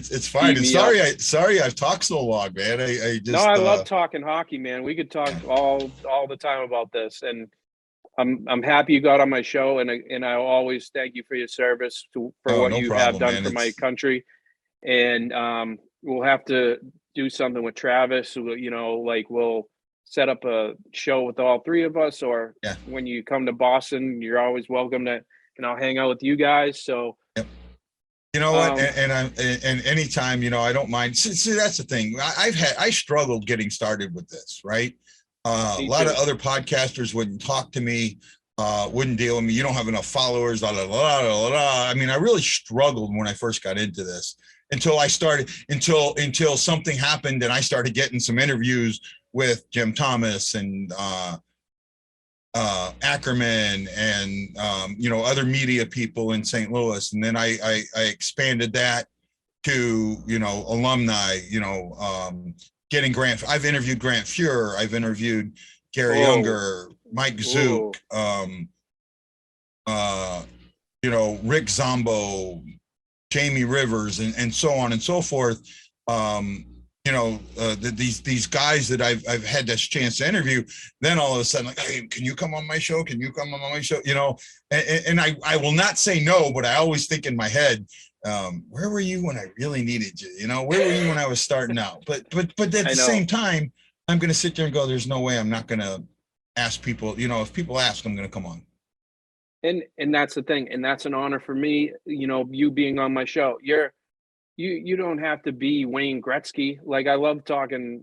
it's fine. And sorry I've talked so long, man. I love talking hockey, man. We could talk all the time about this, and I'm happy you got on my show, and I always thank you for your service for what you have done for my country. And we'll have to do something with Travis. We'll set up a show with all three of us, or when you come to Boston, you're always welcome to, hang out with you guys. So, you know what? And anytime, I don't mind. See, that's the thing. I struggled getting started with this, right? A lot of other podcasters wouldn't talk to me, wouldn't deal with me. You don't have enough followers, blah, blah, blah, blah, blah. I mean, I really struggled when I first got into this until something happened and I started getting some interviews with Jim Thomas and Ackerman and other media people in St. Louis, and then I expanded that to alumni. Getting Grant. I've interviewed Grant Fuhr. I've interviewed Gary Younger, Mike Zook, Rick Zombo, Jamie Rivers, and so on and so forth. These guys that I've had this chance to interview, then all of a sudden, like, hey, can you come on my show? Can you come on my show? And I will not say no, but I always think in my head, where were you when I really needed you? Where were you when I was starting out? But at the same time, I'm going to sit there and go, there's no way I'm not going to ask people. If people ask, I'm going to come on. And that's the thing, and that's an honor for me. You being on my show, you don't have to be Wayne Gretzky. Like, I love talking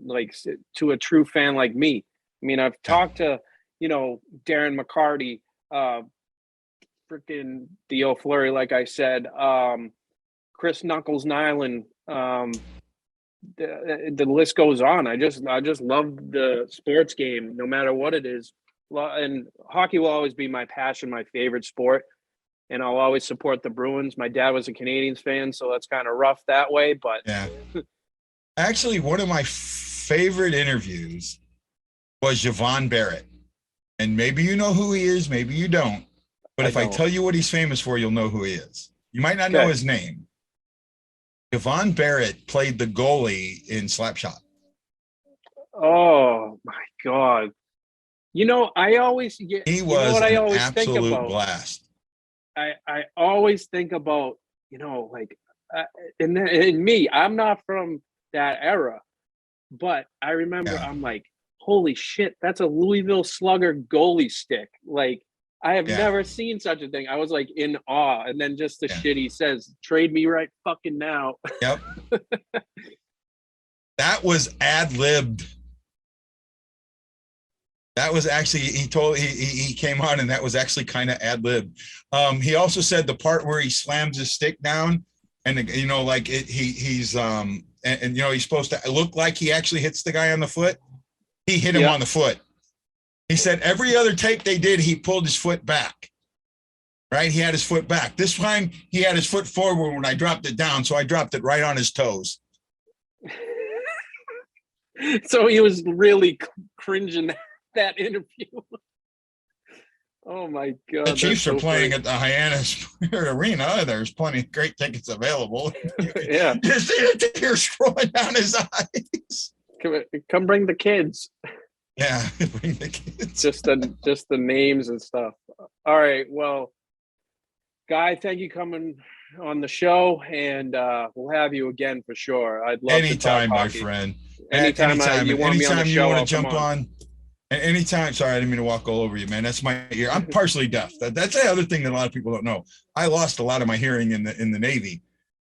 to a true fan like me. I mean, I've talked to, Darren McCarty, freaking Theofleury, like I said, Chris Knuckles Nyland. The list goes on. I just love the sports game, no matter what it is. And hockey will always be my passion, my favorite sport. And I'll always support the Bruins. My dad was a Canadiens fan, so that's kind of rough that way. But yeah, actually, one of my favorite interviews was Yvonne Barrett. And maybe you know who he is, maybe you don't. But if I tell you what he's famous for, you'll know who he is. You might not know his name. Yvonne Barrett played the goalie in Slapshot. Oh my God! I always get. He was an absolute blast. I always think about, in me, I'm not from that era, but I remember I'm like, holy shit, that's a Louisville Slugger goalie stick. Like, I have never seen such a thing. I was like in awe. And then just the shit he says, trade me right fucking now. Yep. That was ad-libbed. That was actually, he came on and that was actually kind of ad-libbed. He also said the part where he slams his stick down and he's supposed to look like he actually hits the guy on the foot. He hit him on the foot. He said every other take they did, he pulled his foot back. Right? He had his foot back. This time he had his foot forward when I dropped it down. So I dropped it right on his toes. So he was really cringing that interview. Oh my God. The Chiefs are playing at the Hyannis Arena. There's plenty of great tickets available. Yeah. Just see the tears rolling down his eyes. Come bring the kids. Yeah, bring the kids. Just the names and stuff. All right. Well, Guy, thank you coming on the show, and we'll have you again for sure. I'd love anytime, to talk my hockey. Friend. Anytime you want me on the show, you want to jump on. Anytime. Sorry, I didn't mean to walk all over you, man. That's my ear. I'm partially deaf. That's the other thing that a lot of people don't know. I lost a lot of my hearing in the Navy,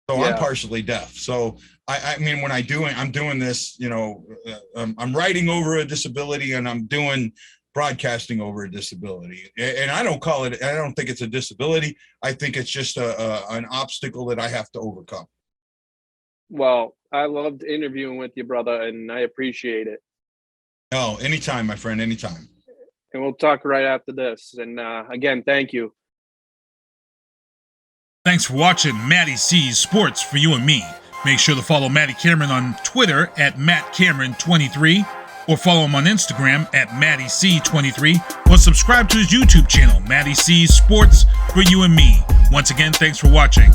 so I'm partially deaf. So I mean, I'm doing this. I'm writing over a disability, and I'm doing broadcasting over a disability. And I don't think it's a disability. I think it's just an obstacle that I have to overcome. Well, I loved interviewing with you, brother, and I appreciate it. Oh, anytime, my friend, anytime. And we'll talk right after this. And again, thank you. Thanks for watching MattieC's Sports for You and Me. Make sure to follow Matty Cameron on Twitter at MattCameron23, or follow him on Instagram at MattieC23, or subscribe to his YouTube channel, MattieC's Sports for You and Me. Once again, thanks for watching.